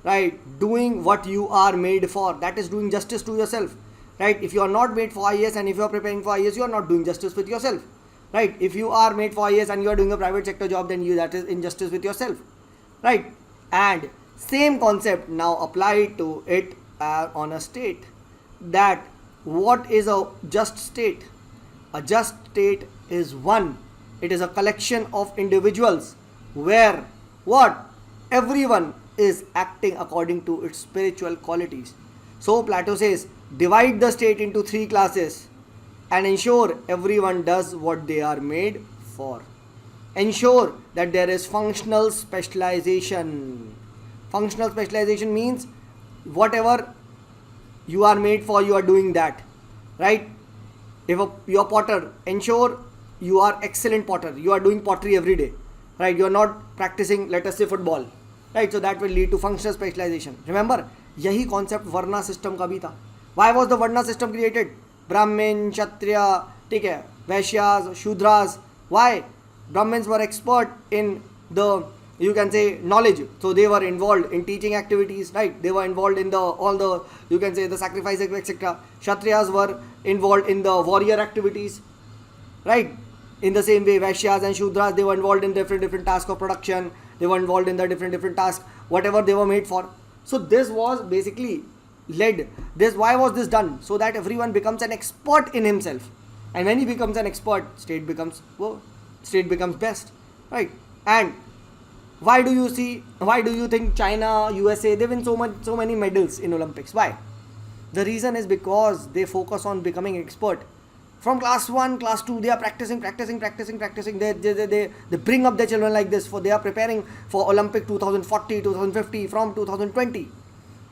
Right, doing what you are made for, that is doing justice to yourself, right? If you are not made for IAS and if you are preparing for IAS, you are not doing justice with yourself, right? If you are made for IAS and you are doing a private sector job, then you, that is injustice with yourself, right? And same concept now applied to it on a state, that what is a just state? A just state is one, it is a collection of individuals where what? Everyone is acting according to its spiritual qualities. So Plato says, divide the state into 3 classes and ensure everyone does what they are made for. Ensure that there is functional specialization. Functional specialization means whatever you are made for, you are doing that, right? If you are potter, ensure you are excellent potter, you are doing pottery every day, right? You are not practicing, let us say, football, right? So that will lead to functional specialization. Remember, यही concept वर्णा system का भी था. Why was the Varna system created? Brahmin, Kshatriya, ठीक है, Vaishyas, Shudras. Why? Brahmins were expert in the, you can say, knowledge. So they were involved in teaching activities, right? They were involved in the all the, you can say, the sacrifice, etc. Kshatriyas were involved in the warrior activities, right? In the same way, Vaishyas and Shudras, they were involved in different tasks of production. They were involved in the different tasks, whatever they were made for. So this was basically led. This, why was this done? So that everyone becomes an expert in himself, and when he becomes an expert, state becomes best, right? And why do you think China, USA, they win so many medals in Olympics? Why? The reason is because they focus on becoming expert. From class 1, class 2, they are practicing. They bring up their children like this, for they are preparing for Olympic 2040, 2050, from 2020,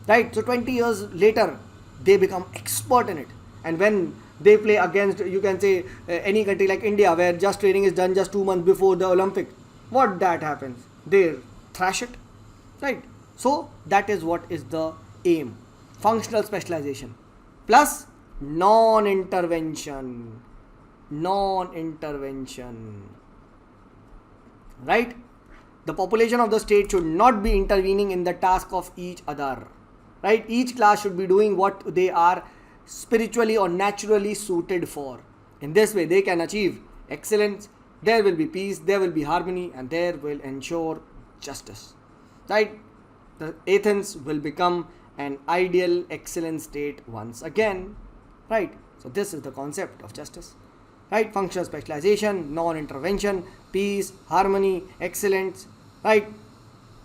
right? So 20 years later, they become expert in it. And when they play against, you can say, any country like India, where just training is done just 2 months before the Olympic, what that happens? They thrash it, right? So that is what is the aim. Functional specialization plus non-intervention, right? The population of the state should not be intervening in the task of each other, right? Each class should be doing what they are spiritually or naturally suited for. In this way, they can achieve excellence. There will be peace, there will be harmony, and there will ensure justice, right? The Athens will become an ideal excellent state once again, right? So this is the concept of justice, right? Functional specialization, non-intervention, peace, harmony, excellence, right?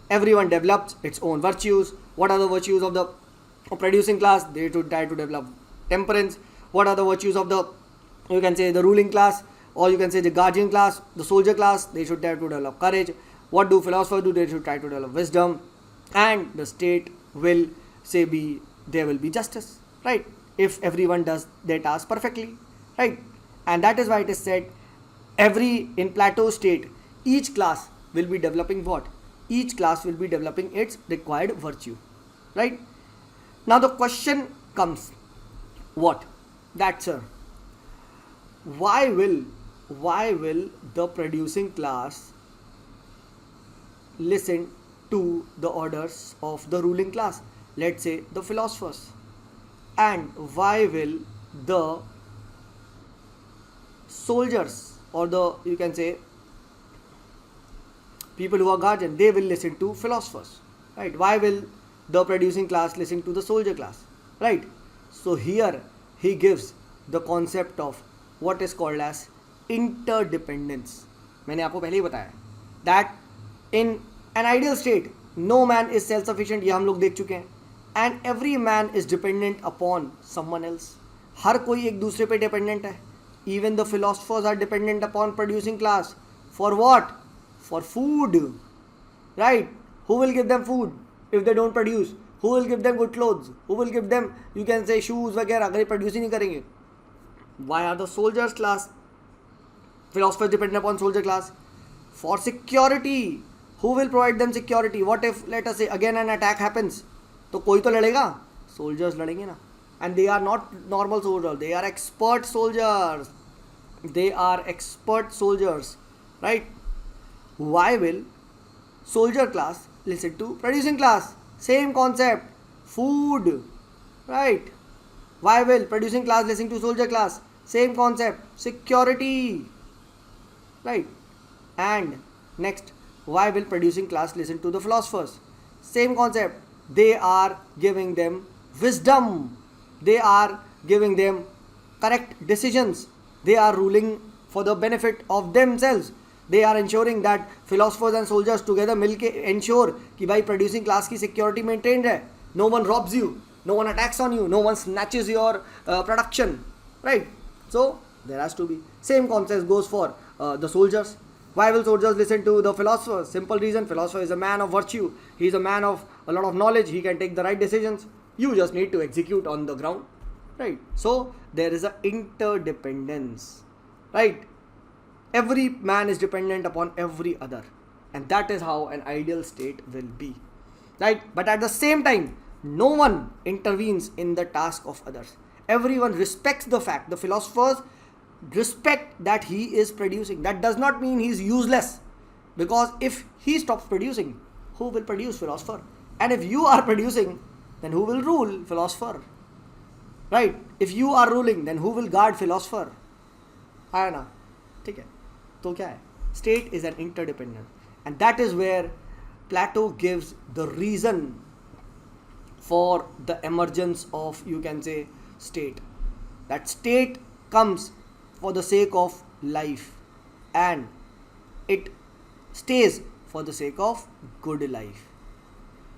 Everyone develops its own virtues. What are the virtues of the producing class? They should try to develop temperance. What are the virtues of the, you can say, the ruling class, or you can say the guardian class, the soldier class? They should try to develop courage. What do philosophers do? They should try to develop wisdom. And the state will say there will be justice, right? If everyone does their task perfectly, right? And that is why it is said, in Plato's state, each class will be developing what? Each class will be developing its required virtue, right? Now the question comes, what? That, sir, why will the producing class listen to the orders of the ruling class, let's say the philosophers? And why will the soldiers, or the, you can say, people who are guardian, they will listen to philosophers, right? Why will the producing class listen to the soldier class, right? So here he gives the concept of what is called as interdependence. मैंने आपको पहले ही बताया that in an ideal state no man is self sufficient, ये हम लोग देख चुके हैं, and every man is dependent upon someone else. हर कोई एक दूसरे पे dependent है. Even the philosophers are dependent upon producing class. For what? For food, right? Who will give them food if they don't produce? Who will give them good clothes? Who will give them, you can say, shoes वगैरह, अगर ये produce ही नहीं करेंगे? Why are the soldiers class, philosophers dependent upon soldier class? For security. Who will provide them security? What if, let us say, again an attack happens? तो कोई तो लड़ेगा? Soldiers लड़ेंगे ना. And they are not normal soldiers, they are expert soldiers. They are expert soldiers, right? Why will soldier class listen to producing class? Same concept. Food, right? Why will producing class listen to soldier class? Same concept. Security, right? And next, why will producing class listen to the philosophers? Same concept. They are giving them wisdom. They are giving them correct decisions. They are ruling for the benefit of themselves. They are ensuring that philosophers and soldiers together मिलके ensure कि भाई producing class की security maintained है. No one robs you, no one attacks on you, no one snatches your production, right? So there has to be. Same concept goes for the soldiers. Why will soldiers listen to the philosophers? Simple reason, philosopher is a man of virtue. He is a man of a lot of knowledge. He can take the right decisions. You just need to execute on the ground, right? So there is a interdependence, right? Every man is dependent upon every other, and that is how an ideal state will be, right? But at the same time, no one intervenes in the task of others. Everyone respects the fact. The philosophers respect that he is producing. That does not mean he is useless, because if he stops producing, who will produce? Philosopher. And if you are producing, then who will rule? Philosopher, right? If you are ruling, then who will guard? Philosopher. है ना? ठीक है. तो क्या है? State is an interdependent, and that is where Plato gives the reason for the emergence of, you can say, state. That state comes for the sake of life, and it stays for the sake of good life.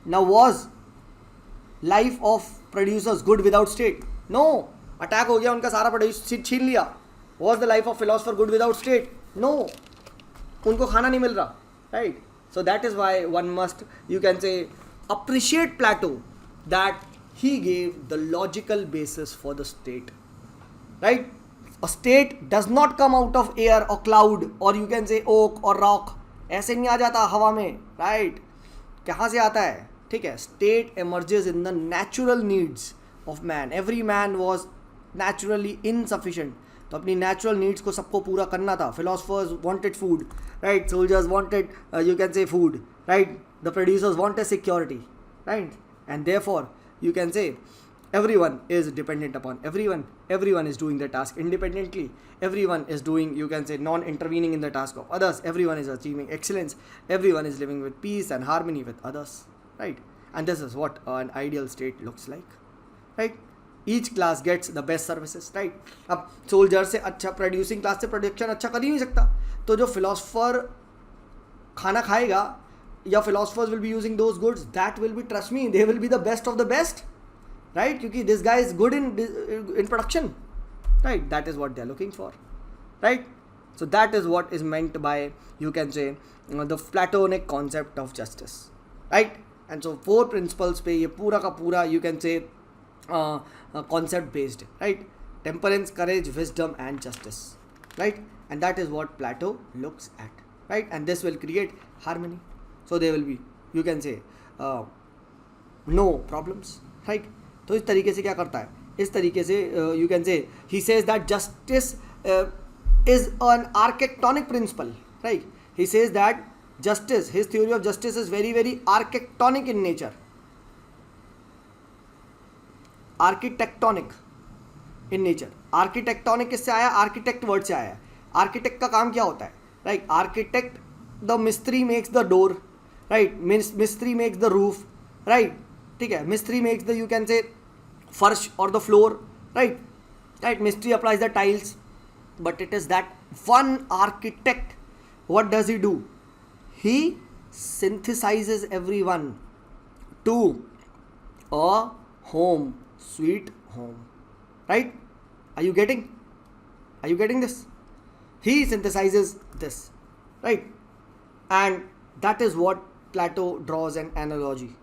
Now, was life of producers good without state? No. Attack हो गया, उनका सारा produce छीन लिया. Was the life of philosopher good without state? No. उनको खाना नहीं मिल रहा, right? So that is why one must, you can say, appreciate Plato, that he gave the logical basis for the state, right? A state does not come out of air or cloud, or you can say oak or rock. ऐसे नहीं आ जाता हवा में, right? कहाँ से आता है? ठीक है. State emerges in the natural needs of man. Every man was naturally insufficient. तो अपनी natural needs को सबको पूरा करना था. Philosophers wanted food, right? Soldiers wanted, you can say, food, right? The producers wanted security, right? And therefore, you can say, everyone is dependent upon everyone. Everyone is doing their task independently. Everyone is doing, you can say, non-intervening in the task of others. Everyone is achieving excellence. Everyone is living with peace and harmony with others, right? And this is what an ideal state looks like, right? Each class gets the best services, right. अब soldier से अच्छा, producing class से production अच्छा कर ही नहीं सकता. तो जो फिलोसफर खाना खाएगा या philosophers will be using those goods, that will be, trust me, they will be the best of the best, right? क्योंकि this guy is good in production, right? That is what they are looking for, right? So that is what is meant by, you can say, the Platonic concept of justice, right? And so 4 principles पे ये पूरा का पूरा, you can say, concept based, right? Temperance, courage, wisdom and justice, right? And that is what Plato looks at, right? And this will create harmony. So there will be, you can say, no problems, right? तो इस तरीके से क्या करता है, इस तरीके से you can say, he says that justice is an architectonic principle, right? He says that justice, his theory of justice is very very architectonic in nature. Architectonic in nature. Architectonic किससे आया? Architect word से आया है. Architect का काम क्या होता है? Like architect, the मिस्त्री makes the door, right? मिस्त्री makes the roof, right? ठीक है, मिस्त्री makes the, you can say, फर्श or the floor, right? Right, मिस्त्री applies the tiles, but it is that one architect, what does he do? He synthesizes everyone to a home, sweet home, right? Are you getting this? He synthesizes this, right? And that is what Plato draws an analogy,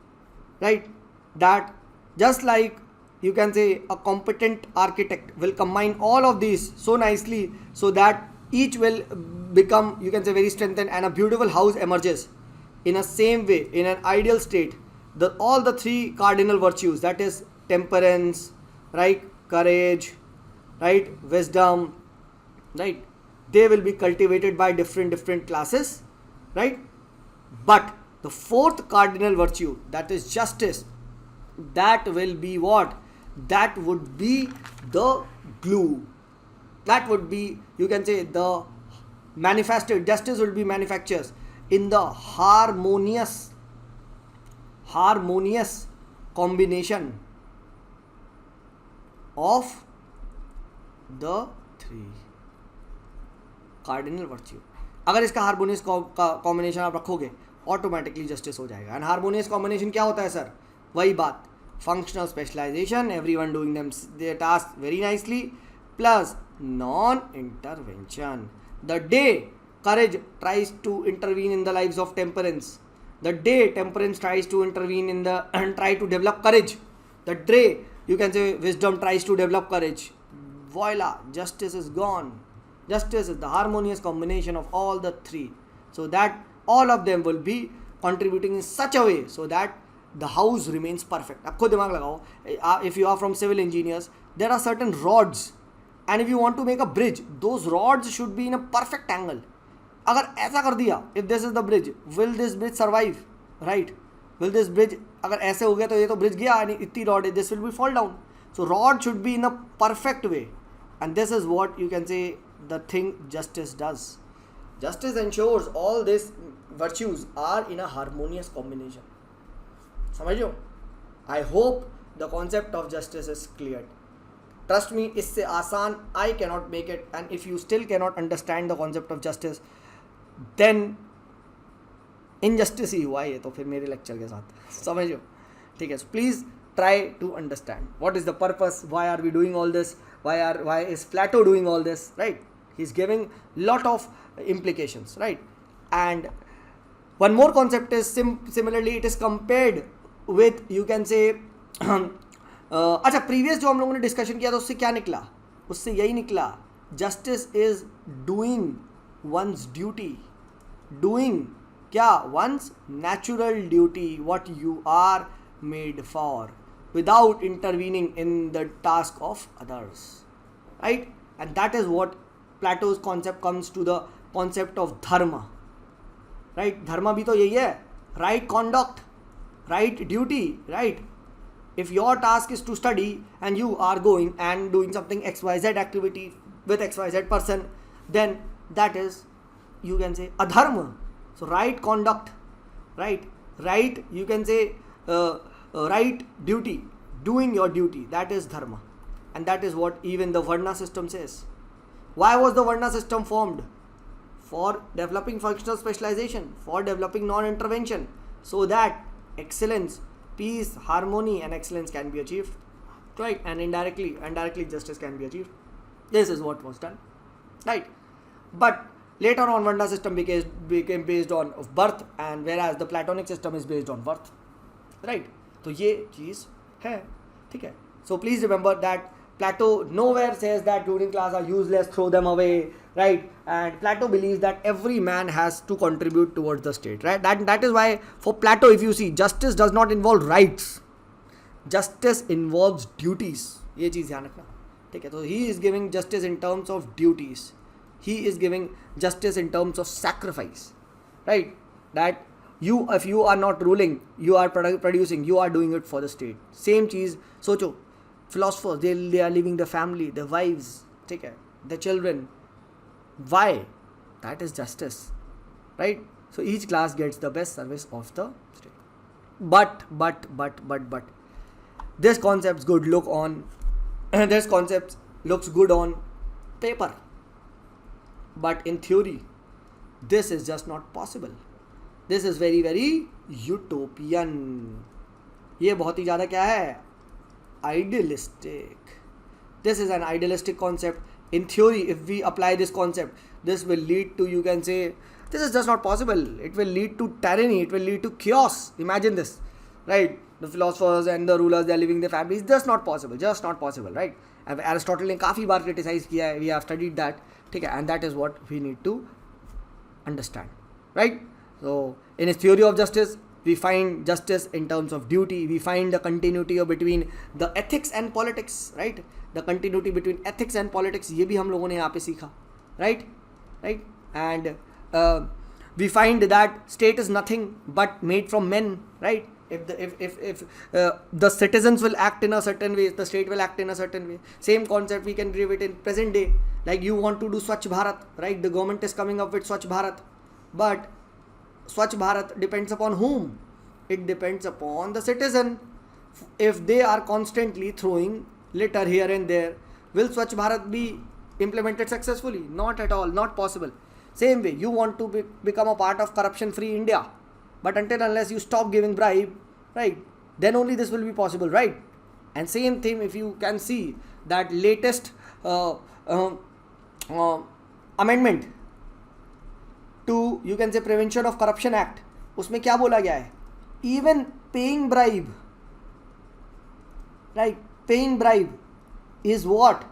right? That just like, you can say, a competent architect will combine all of these so nicely so that each will become, you can say, very strengthened, and a beautiful house emerges in a same way, in an ideal state. All the 3 cardinal virtues, that is temperance, right, courage, right, wisdom, right, they will be cultivated by different classes, right? But the 4th cardinal virtue, that is justice, that will be what? That would be the glue. That would be, you can say, the manifested, justice will be manufactured in the harmonious combination of the 3 cardinal virtue. अगर इसका harmonious combination आप रखोगे, automatically justice हो जाएगा. And harmonious combination क्या होता है sir? वही बात, functional specialization, everyone doing their task very nicely, plus non intervention. The day courage tries to intervene in the lives of temperance, the day temperance tries to intervene in the and try to develop courage, the day, you can say, wisdom tries to develop courage, voila, justice is gone. Justice is the harmonious combination of all the 3, so that all of them will be contributing in such a way so that the house remains perfect. अब खुद दिमाग लगाओ, if you are from civil engineers, there are certain rods, and if you want to make a bridge, those rods should be in a perfect angle. अगर ऐसा कर दिया, if this is the bridge, will this bridge survive, right? Will this bridge, अगर ऐसे हो गया तो ये तो ब्रिज गया, इतनी rod, this will be fall down. So rod should be in a perfect way, and this is what, you can say, the thing justice does. Justice ensures all these virtues are in a harmonious combination. समझ लो? I hope the concept of justice is clear. Trust me, इससे आसान I cannot make it, and if you still cannot understand the concept of justice, then injustice ही हुआ ये तो फिर मेरे lecture के साथ, समझ लो? ठीक है, so please try to understand what is the purpose, why are we doing all this, why is Plato doing all this, right? He's giving lot of implications, right? And one more concept is similarly it is compared with, you can say, अच्छा, previous जो हम लोगों ने discussion किया था उससे क्या निकला? उससे यही निकला, justice is doing one's duty, doing क्या? One's natural duty, what you are made for, without intervening in the task of others, right? And that is what Plato's concept comes to the concept of dharma, right? Dharma भी तो यही है, right conduct, right duty, right? If your task is to study and you are going and doing something XYZ activity with XYZ person, then that is, you can say, adharma. So right conduct, right, you can say, right duty, doing your duty, that is dharma. and that is what even the Varna system says. Why was the Varna system formed? For developing functional specialization, for developing non-intervention, so that excellence, peace, harmony and excellence can be achieved, right? And indirectly justice can be achieved. This is what was done, right? But later on Varna system became based on birth, and whereas the Platonic system is based on worth, right? तो ये चीज है, ठीक है. So please remember that Plato nowhere says that ruling class are useless, throw them away, right? And Plato believes that every man has to contribute towards the state, right? That is why for Plato, if you see, justice does not involve rights, justice involves duties. ये चीज ध्यान रखना, ठीक है. तो he is giving justice in terms of duties, he is giving justice in terms of sacrifice, right? That you, if you are not ruling, you are producing, you are doing it for the state. Same चीज सोचो, philosophers, they are leaving the family, their wives, ठीक है, their children. Why? That is justice, right? So each class gets the best service of the state. But this concept's good look on this concept looks good on paper, but in theory this is just not possible. This is very very utopian. ये बहुत ही ज़्यादा क्या है? Idealistic. This is an idealistic concept. In theory, if we apply this concept, this will lead to, you can say, this is just not possible. It will lead to tyranny, it will lead to chaos. Imagine this, right? The philosophers and the rulers, they are leaving their families. Just not possible, right? Aristotle ने काफ़ी बार criticize किया है. We have studied that, ठीक है, and that is what we need to understand, right? So in his theory of justice, we find justice in terms of duty. We find the continuity between the ethics and politics, right? The continuity between ethics and politics, ये भी हम लोगों ने यहाँ पे सीखा, right? And we find that state is nothing but made from men, right? If the citizens will act in a certain way, the state will act in a certain way. Same concept we can derive it in present day. Like you want to do Swachh Bharat, right? The government is coming up with Swachh Bharat, but Swachh Bharat depends upon whom? It depends upon the citizen. If they are constantly throwing litter here and there, will Swachh Bharat be implemented successfully? Not at all, not possible. Same way, you want to become a part of corruption-free India, but until unless you stop giving bribe, right, then only this will be possible, right? And same thing, if you can see that latest amendment to, you can say, Prevention of Corruption Act, उसमें क्या बोला गया है? Even paying bribe, right? Paying bribe is what?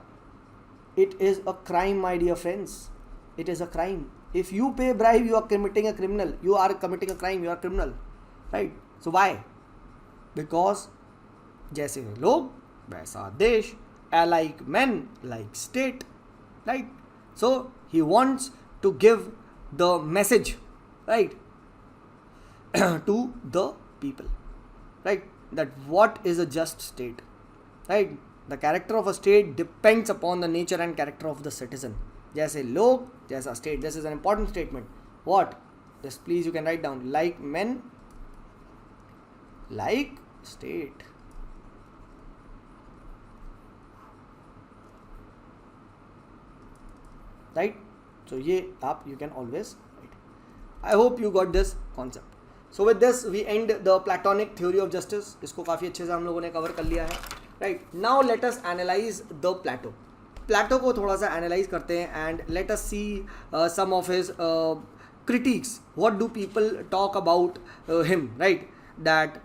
It is a crime, my dear friends. It is a crime. If you pay bribe, you are committing a criminal. You are committing a crime. You are criminal, right? So why? Because जैसे लोग वैसा देश, alike men like state, right? So he wants to give the message, right, to the people, right, that what is a just state, right? The character of a state depends upon the nature and character of the citizen. जैसे लोग जैसा state. This is an important statement. What? Just please you can write down, like men like state. Right? So ये आप you can always write. I hope you got this concept. So with this we end the Platonic theory of justice. इसको काफ़ी अच्छे से हम लोगों ने cover कर लिया है. Right? Now let us analyze the Plato. Plato को थोड़ा सा analyze करते हैं and let us see some of his critiques. What do people talk about him? Right? That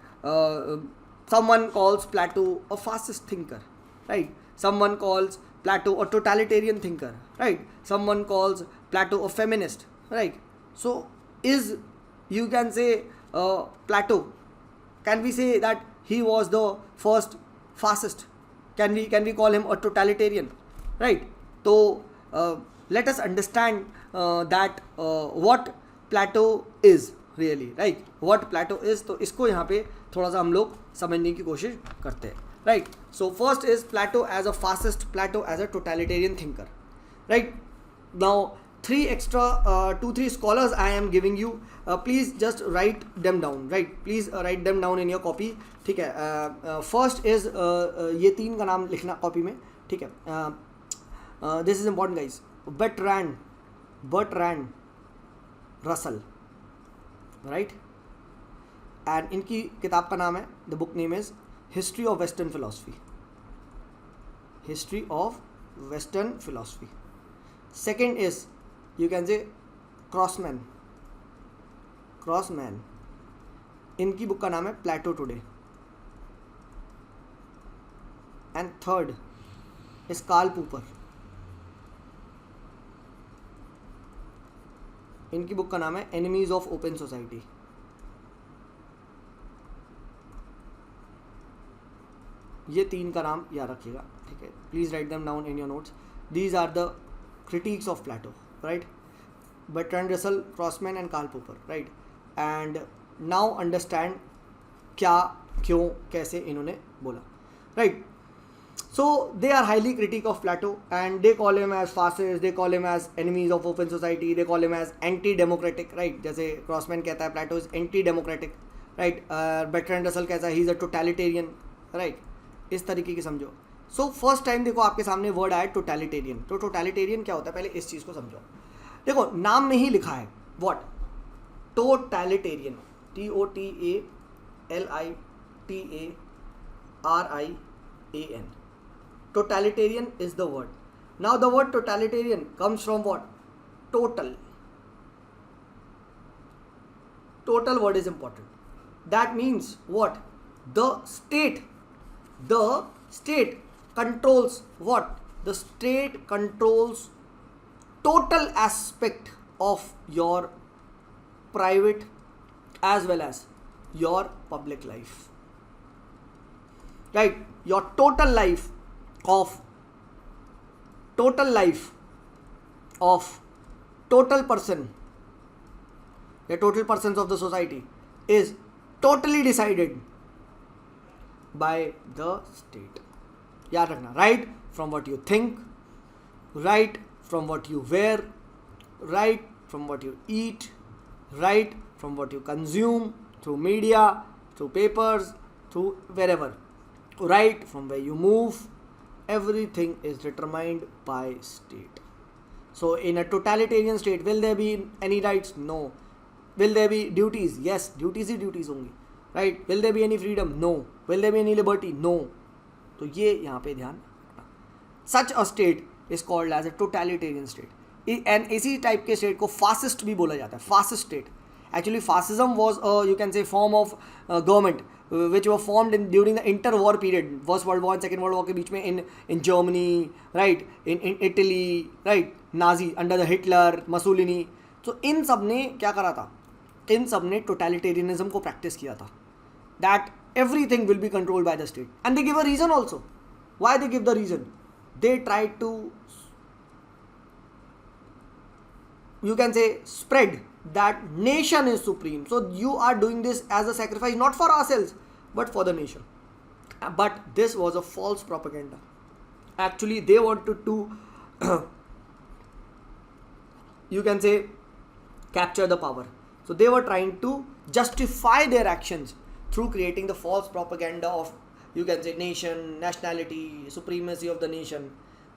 someone calls Plato a fascist thinker. Right? Someone calls Plato a totalitarian thinker, right? Someone calls Plato a feminist, right? So is, you can say, Plato, can we say that he was the first fascist? Can we call him a totalitarian, right? So let us understand that what Plato is really, right? What Plato is, तो इसको यहाँ पे थोड़ा सा हम लोग समझने की कोशिश करते हैं. Right. So first is Plato as a fascist, Plato as a totalitarian thinker. Right. Now 3 scholars I am giving you. Please just write them down. Right. Please write them down in your copy. ठीक है. First is ये 3 का नाम लिखना copy में. ठीक है. This is important guys. Bertrand Russell, right, and इनकी किताब का नाम है, the book name is History of Western Philosophy. History of Western Philosophy. Second is you can say Crossman. इनकी बुक का नाम है Plato Today. And third is Karl Popper. इनकी बुक का नाम है एनिमीज ऑफ ओपन सोसाइटी. ये तीन का नाम याद रखिएगा, ठीक है. Please write them down in your notes. These are the critiques of Plato, right? Bertrand Russell, Crossman and Karl Popper, right? And now understand क्या, क्यों, कैसे इन्होंने बोला, right? So they are highly critique of Plato and they call him as fascist, they call him as enemies of open society, they call him as anti-democratic, right? जैसे Crossman कहता है Plato is anti-democratic, right? Bertrand Russell कहता है he is a totalitarian, right? इस तरीके की समझो. So first time देखो आपके सामने वर्ड आया टोटलिटेरियन. तो टोटलिटेरियन क्या होता है, पहले इस चीज़ को समझो. देखो नाम में ही लिखा है what, totalitarian, TOTALITARIAN. Totalitarian is the word. Now the word totalitarian comes from what, total. Total word is important. That means what, the state controls what? The state controls total aspect of your private as well as your public life, right? Your total life of total person, the total persons of the society is totally decided by the state. याद रखना, right from what you think, right from what you wear, right from what you eat, right from what you consume through media, through papers, through wherever, right from where you move, everything is determined by state. So in a totalitarian state, will there be any rights? No. Will there be duties? Yes, duties he duties होंगी, right? Will there be any freedom? No. Will there be any liberty? No. तो ये यहाँ पे ध्यान रखना. Such a state is called as a totalitarian state. And इसी type के state को फासिस्ट भी बोला जाता है, fascist state. Actually fascism was you can say form of government which were formed during the interwar period, First World War and Second World War के बीच में in Germany, right, in Italy, right, Nazi under the Hitler, Mussolini. तो इन सब ने क्या करा था, इन सब ने totalitarianism को practice किया था, that everything will be controlled by the state. And they give a reason also. Why they give the reason? They try to, you can say, spread that nation is supreme. So you are doing this as a sacrifice not for ourselves but for the nation. But this was a false propaganda. Actually they wanted to you can say capture the power. So they were trying to justify their actions through creating the false propaganda of, you can say, nation, nationality, supremacy of the nation.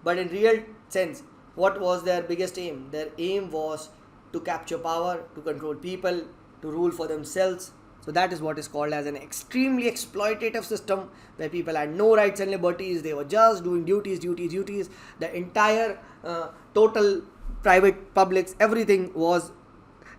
But in real sense, what was their biggest aim? Their aim was to capture power, to control people, to rule for themselves. So that is what is called as an extremely exploitative system where people had no rights and liberties. They were just doing duties. The entire total private, publics, everything was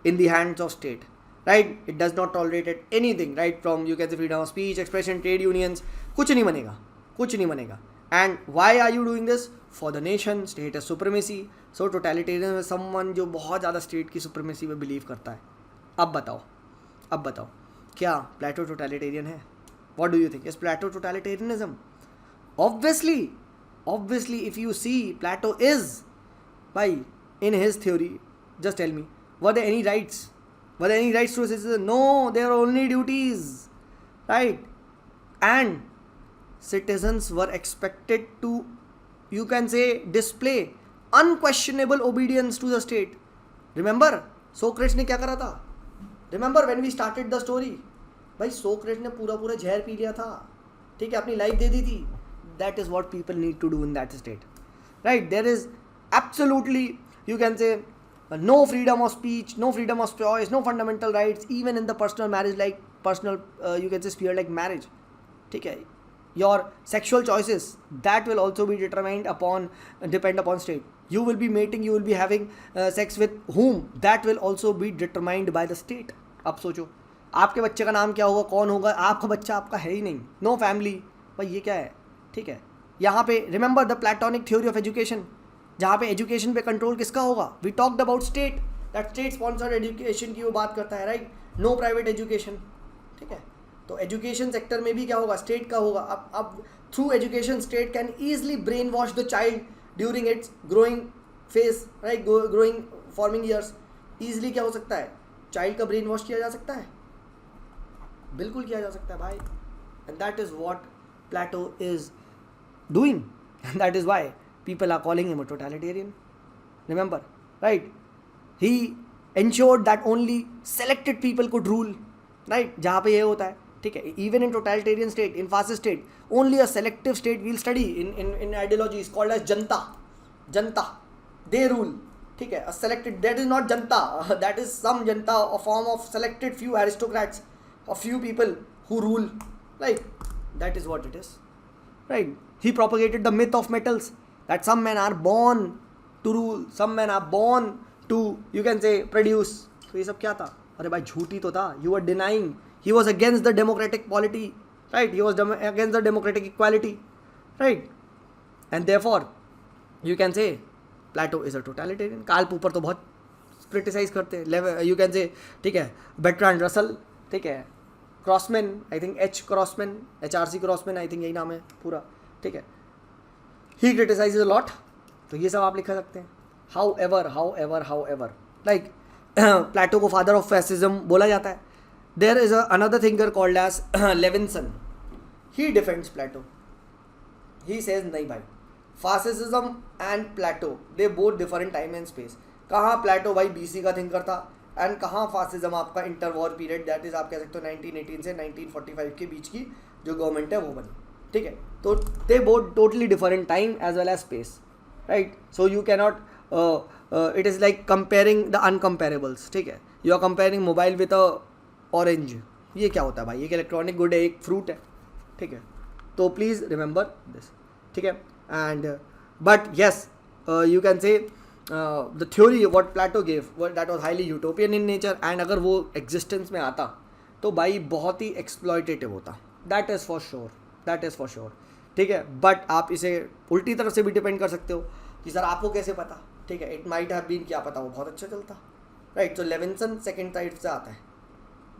in the hands of state. Right? It does not tolerate anything, right? From, you can say, freedom of speech, expression, trade unions. कुछ नहीं बनेगा. And why are you doing this? For the nation, state is supremacy. So totalitarianism is someone जो बहुत ज़्यादा state की supremacy में believe करता है. अब बताओ, क्या Plato totalitarian है? What do you think? Is Plato totalitarianism? Obviously, if you see, Plato is, in his theory, just tell me, were there any rights? Were there any rights to a citizen? No, there are only duties, right? And citizens were expected to, you can say, display unquestionable obedience to the state. Remember, Socrates ने क्या करा था? Remember when we started the story? भाई Socrates ने पूरा जहर P लिया था, ठीक है, अपनी लाइफ दे दी थी. that is what people need to do in that state, right? There is absolutely, you can say, no freedom of speech, no freedom of choice, no fundamental rights, even in the personal marriage, like personal, you can say, sphere like marriage. Okay, your sexual choices, that will also be depend upon state. You will be mating, you will be having sex with whom, that will also be determined by the state. अब सोचो आपके बच्चे का नाम क्या होगा, कौन होगा, आपका बच्चा आपका है ही नहीं, नो फैमिली, भाई ये क्या है, ठीक है. यहाँ पे remember the Platonic theory of education, जहाँ पे एजुकेशन पे कंट्रोल किसका होगा, we talked about state, that state sponsored education की वो बात करता है, राइट, नो प्राइवेट एजुकेशन, ठीक है. तो एजुकेशन सेक्टर में भी क्या होगा, स्टेट का होगा. अब through education state can easily brain wash the child during its growing phase, right, growing forming years. Easily क्या हो सकता है, चाइल्ड का ब्रेन वॉश किया जा सकता है, बिल्कुल किया जा सकता है भाई. And that is what Plato is doing, and that is why people are calling him a totalitarian. Remember, right? He ensured that only selected people could rule, right? जहाँ पे ये होता है, ठीक है. Even in totalitarian state, in fascist state, only a selective state will study in ideologies called as Janata. Janata, they rule, ठीक है. A selected, that is not Janata, that is some Janata, a form of selected few aristocrats, a few people who rule, right? That is what it is, right? He propagated the myth of metals, that some men are born to rule, some men are born to, you can say, produce. तो ये सब क्या था, अरे भाई झूठी तो था. You were denying, he was against the democratic polity, right? He was against the democratic equality, right? And therefore you can say Plato is a totalitarian. Karl Popper तो बहुत क्रिटिसाइज करते हैं, you can say, ठीक है, Bertrand Russell, ठीक है, Crossman, I think Crossman, HRC Crossman, I think यही नाम है पूरा, ठीक है. He criticizes a lot. तो ये सब आप लिख सकते हैं. However, like प्लेटो को फादर ऑफ फैसिज्म बोला जाता है. There is another thinker called as Levinson. He defends Plato. He says नहीं भाई, fascism and Plato, they both different time and space. कहाँ प्लेटो भाई BC का थिंकर था, एंड कहाँ फासिज्म आपका इंटरवॉर पीरियड, दैट इज आप कह सकते हो 1918 से 1945 के बीच की जो गवर्नमेंट है वो बनी, ठीक है. तो they both totally different time as well as space, right. So you cannot, it is like comparing the incomparables, ठीक है. You are comparing mobile with a orange, ये क्या होता है भाई, एक इलेक्ट्रॉनिक गुड है, एक फ्रूट है, ठीक है. तो प्लीज़ रिमेंबर दिस, ठीक है. And but yes, you can say the theory what Plato gave, that was highly utopian in nature, and अगर वो एग्जिस्टेंस में आता तो भाई बहुत ही एक्सप्लॉयटेटिव होता, दैट इज़ फॉर श्योर, ठीक है. बट आप इसे उल्टी तरफ से भी डिपेंड कर सकते हो कि सर आपको कैसे पता, ठीक है. इट माइट हैव बीन, क्या पता वो बहुत अच्छा चलता, राइट. तो लेविंसन सेकेंड साइड से आता है,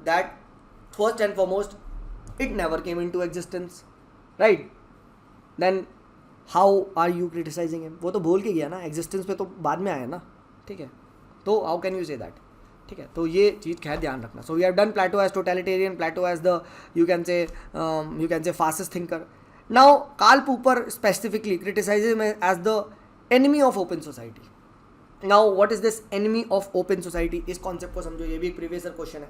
that first and foremost it never came into existence, right. Then how are you criticizing him, वो तो बोल के गया ना, एग्जिस्टेंस पे तो बाद में आया ना, ठीक है. तो how can you say that, ठीक है. तो ये चीज़ खैर ध्यान रखना. So we have done Plato as totalitarian, Plato as the you can say fascist thinker. Now Karl Popper specifically criticises him as the enemy of open society. Now what is this enemy of open society, इस concept को समझो, ये भी एक previous year question है.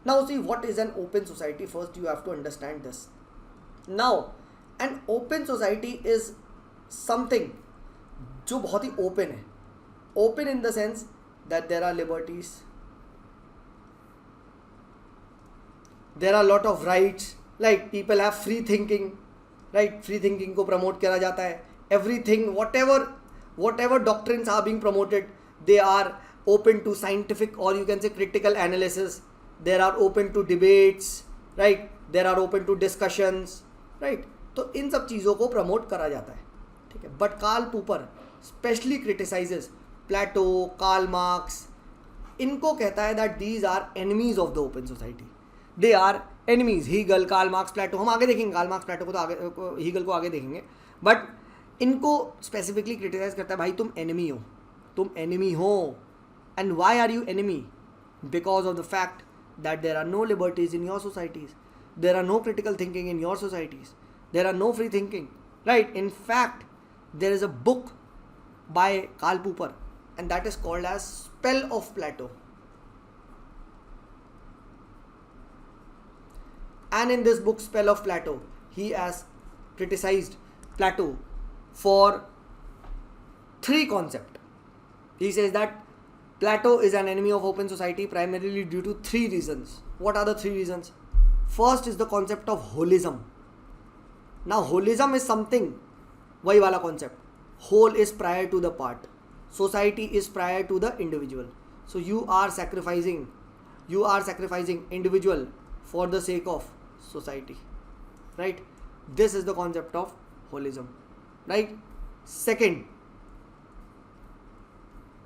Now see what is an open society, first you have to understand this. Now an open society is something जो बहुत ही ओपन है. Open in the sense that there are liberties, there are lot of rights, like people have free thinking, right. Free thinking को promote करा जाता है. Everything, whatever doctrines are being promoted, they are open to scientific और you can say critical analysis. There are open to debates, right. There are open to discussions, right. तो इन सब चीज़ों को प्रमोट करा जाता है, ठीक है. But Karl Popper specially criticises Plato, Karl Marx, इनको कहता है that these are enemies of the open society. They are enemies. Hegel, Karl Marx, Plato, हम आगे देखेंगे, कार्ल मार्क्स प्लेटो को तो आगे, हीगल को आगे देखेंगे. बट इनको स्पेसिफिकली क्रिटिसाइज करता है, भाई तुम एनिमी हो. And why are you enemy? Because of the fact that there are no liberties in your societies, there are no critical thinking in your societies, there are no free thinking, right? In fact, there is a book by Karl Popper, and that is called as Spell of Plato. And in this book, Spell of Plato, he has criticized Plato for three concepts. He says that Plato is an enemy of open society primarily due to three reasons. What are the three reasons? First is the concept of holism. Now holism is something, वही वाला concept. Whole is prior to the part. Society is prior to the individual. So you are sacrificing individual for the sake of society. Right? This is the concept of holism. Right? Second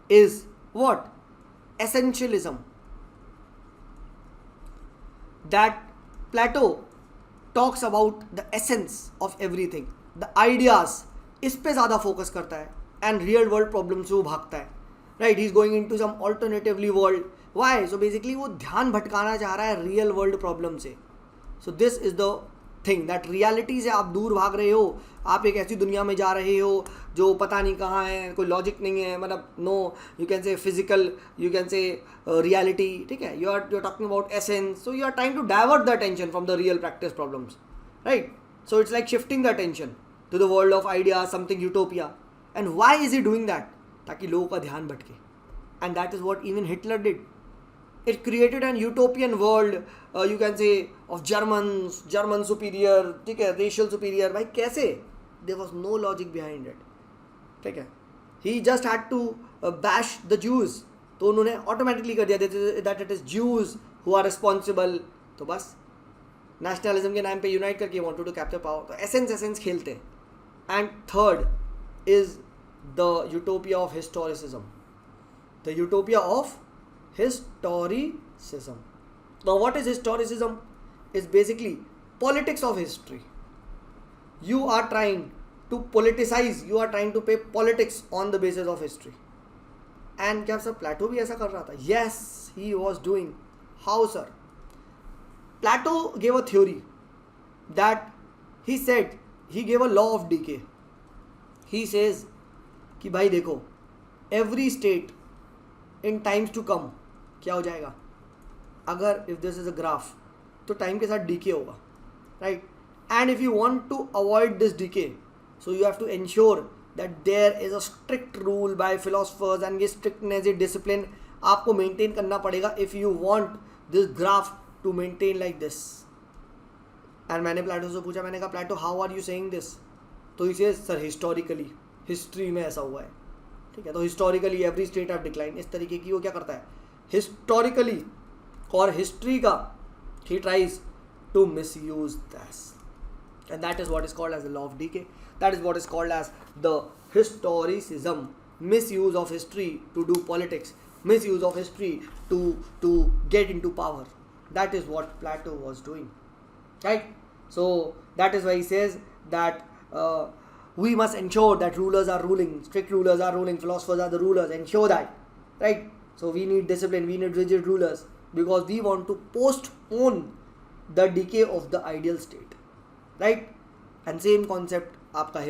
is what? Essentialism. That Plato talks about the essence of everything, the ideas. इस पे ज़्यादा focus करता है and real world problems से वो भागता है. Right? He's going into some alternatively world. Why? So basically वो ध्यान भटकाना चाह रहा है real world problem से. So this is the thing that reality से आप दूर भाग रहे हो. आप एक ऐसी दुनिया में जा रहे हो जो पता नहीं कहाँ है, कोई लॉजिक नहीं है, मतलब no you can say physical, you can say reality. ठीक है, you are talking about essence. So you are trying to divert the attention from the real practice problems. Right? So it's like shifting the attention to the world of idea, something utopia. And why is he doing that? ताकि लोगों का ध्यान भटके. And that is what even Hitler did. It created an utopian world, you can say, of German superior, ठीक है, racial superior. भाई कैसे? There was no logic behind it. ठीक है, he just had to bash the Jews. तो उन्होंने automatically कर दिया that it is Jews who are responsible. तो बस nationalism के नाम पे unite करके wanted to capture power. तो essence खेलते हैं. And third is the utopia of historicism. The utopia of historicism. Now what is historicism? It's basically politics of history. You are trying to politicize, you are trying to pay politics on the basis of history. And क्या sir प्लेटो भी ऐसा कर रहा था? Yes, he was doing. How sir? Plato gave a theory that he said, he gave a law of decay. He says कि भाई देखो, every state in times to come क्या हो जाएगा? अगर if this is a graph तो time के साथ डीके होगा. Right? And if you want to avoid this decay, so you have to ensure that there is a strict rule by philosophers. And ये strictness, ये discipline आपको maintain करना पड़ेगा if you want this graph to maintain like this. And मैंने Plato से पूछा, मैंने कहा Plato how are you saying this? तो इसे सर हिस्टोरिकली, हिस्ट्री में ऐसा हुआ है. ठीक है, तो historically every state of decline, इस तरीके की वो क्या करता है हिस्टोरिकली और हिस्ट्री का, he tries to misuse this, and that is what is called as the law of decay. That is what is called as the historicism. Misuse of history to do politics, misuse of history to get into power. That is what Plato was doing. Right? So that is why he says that we must ensure that rulers are ruling, strict rulers are ruling, philosophers are the rulers. Ensure that. Right? So we need discipline, we need rigid rulers, because we want to postpone the decay of the ideal state. Right? And same concept आपका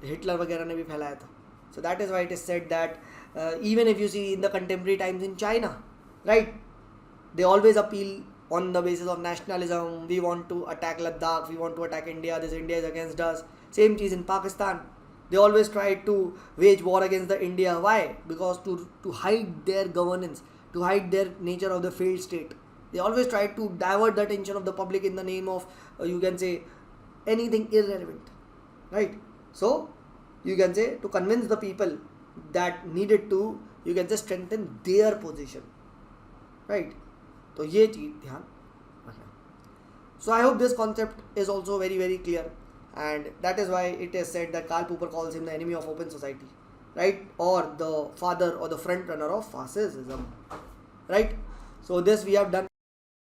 Hitler वगैरह ने भी फैलाया था. So that is why it is said that even if you see in the contemporary times in China, right, they always appeal on the basis of nationalism. We want to attack Ladakh, we want to attack India, this India is against us. Same cheez in Pakistan. They always try to wage war against the India. Why? Because to hide their governance, to hide their nature of the failed state. They always try to divert the attention of the public in the name of, you can say, anything irrelevant. Right? So, you can say, to convince the people that needed to, you can just strengthen their position. Right? तो ये चीज़ ध्यान रखना. So I hope this concept is also very very clear. And that is why it is said that Karl Popper calls him the enemy of open society, right? Or the father or the front runner of fascism, right? So this we have done.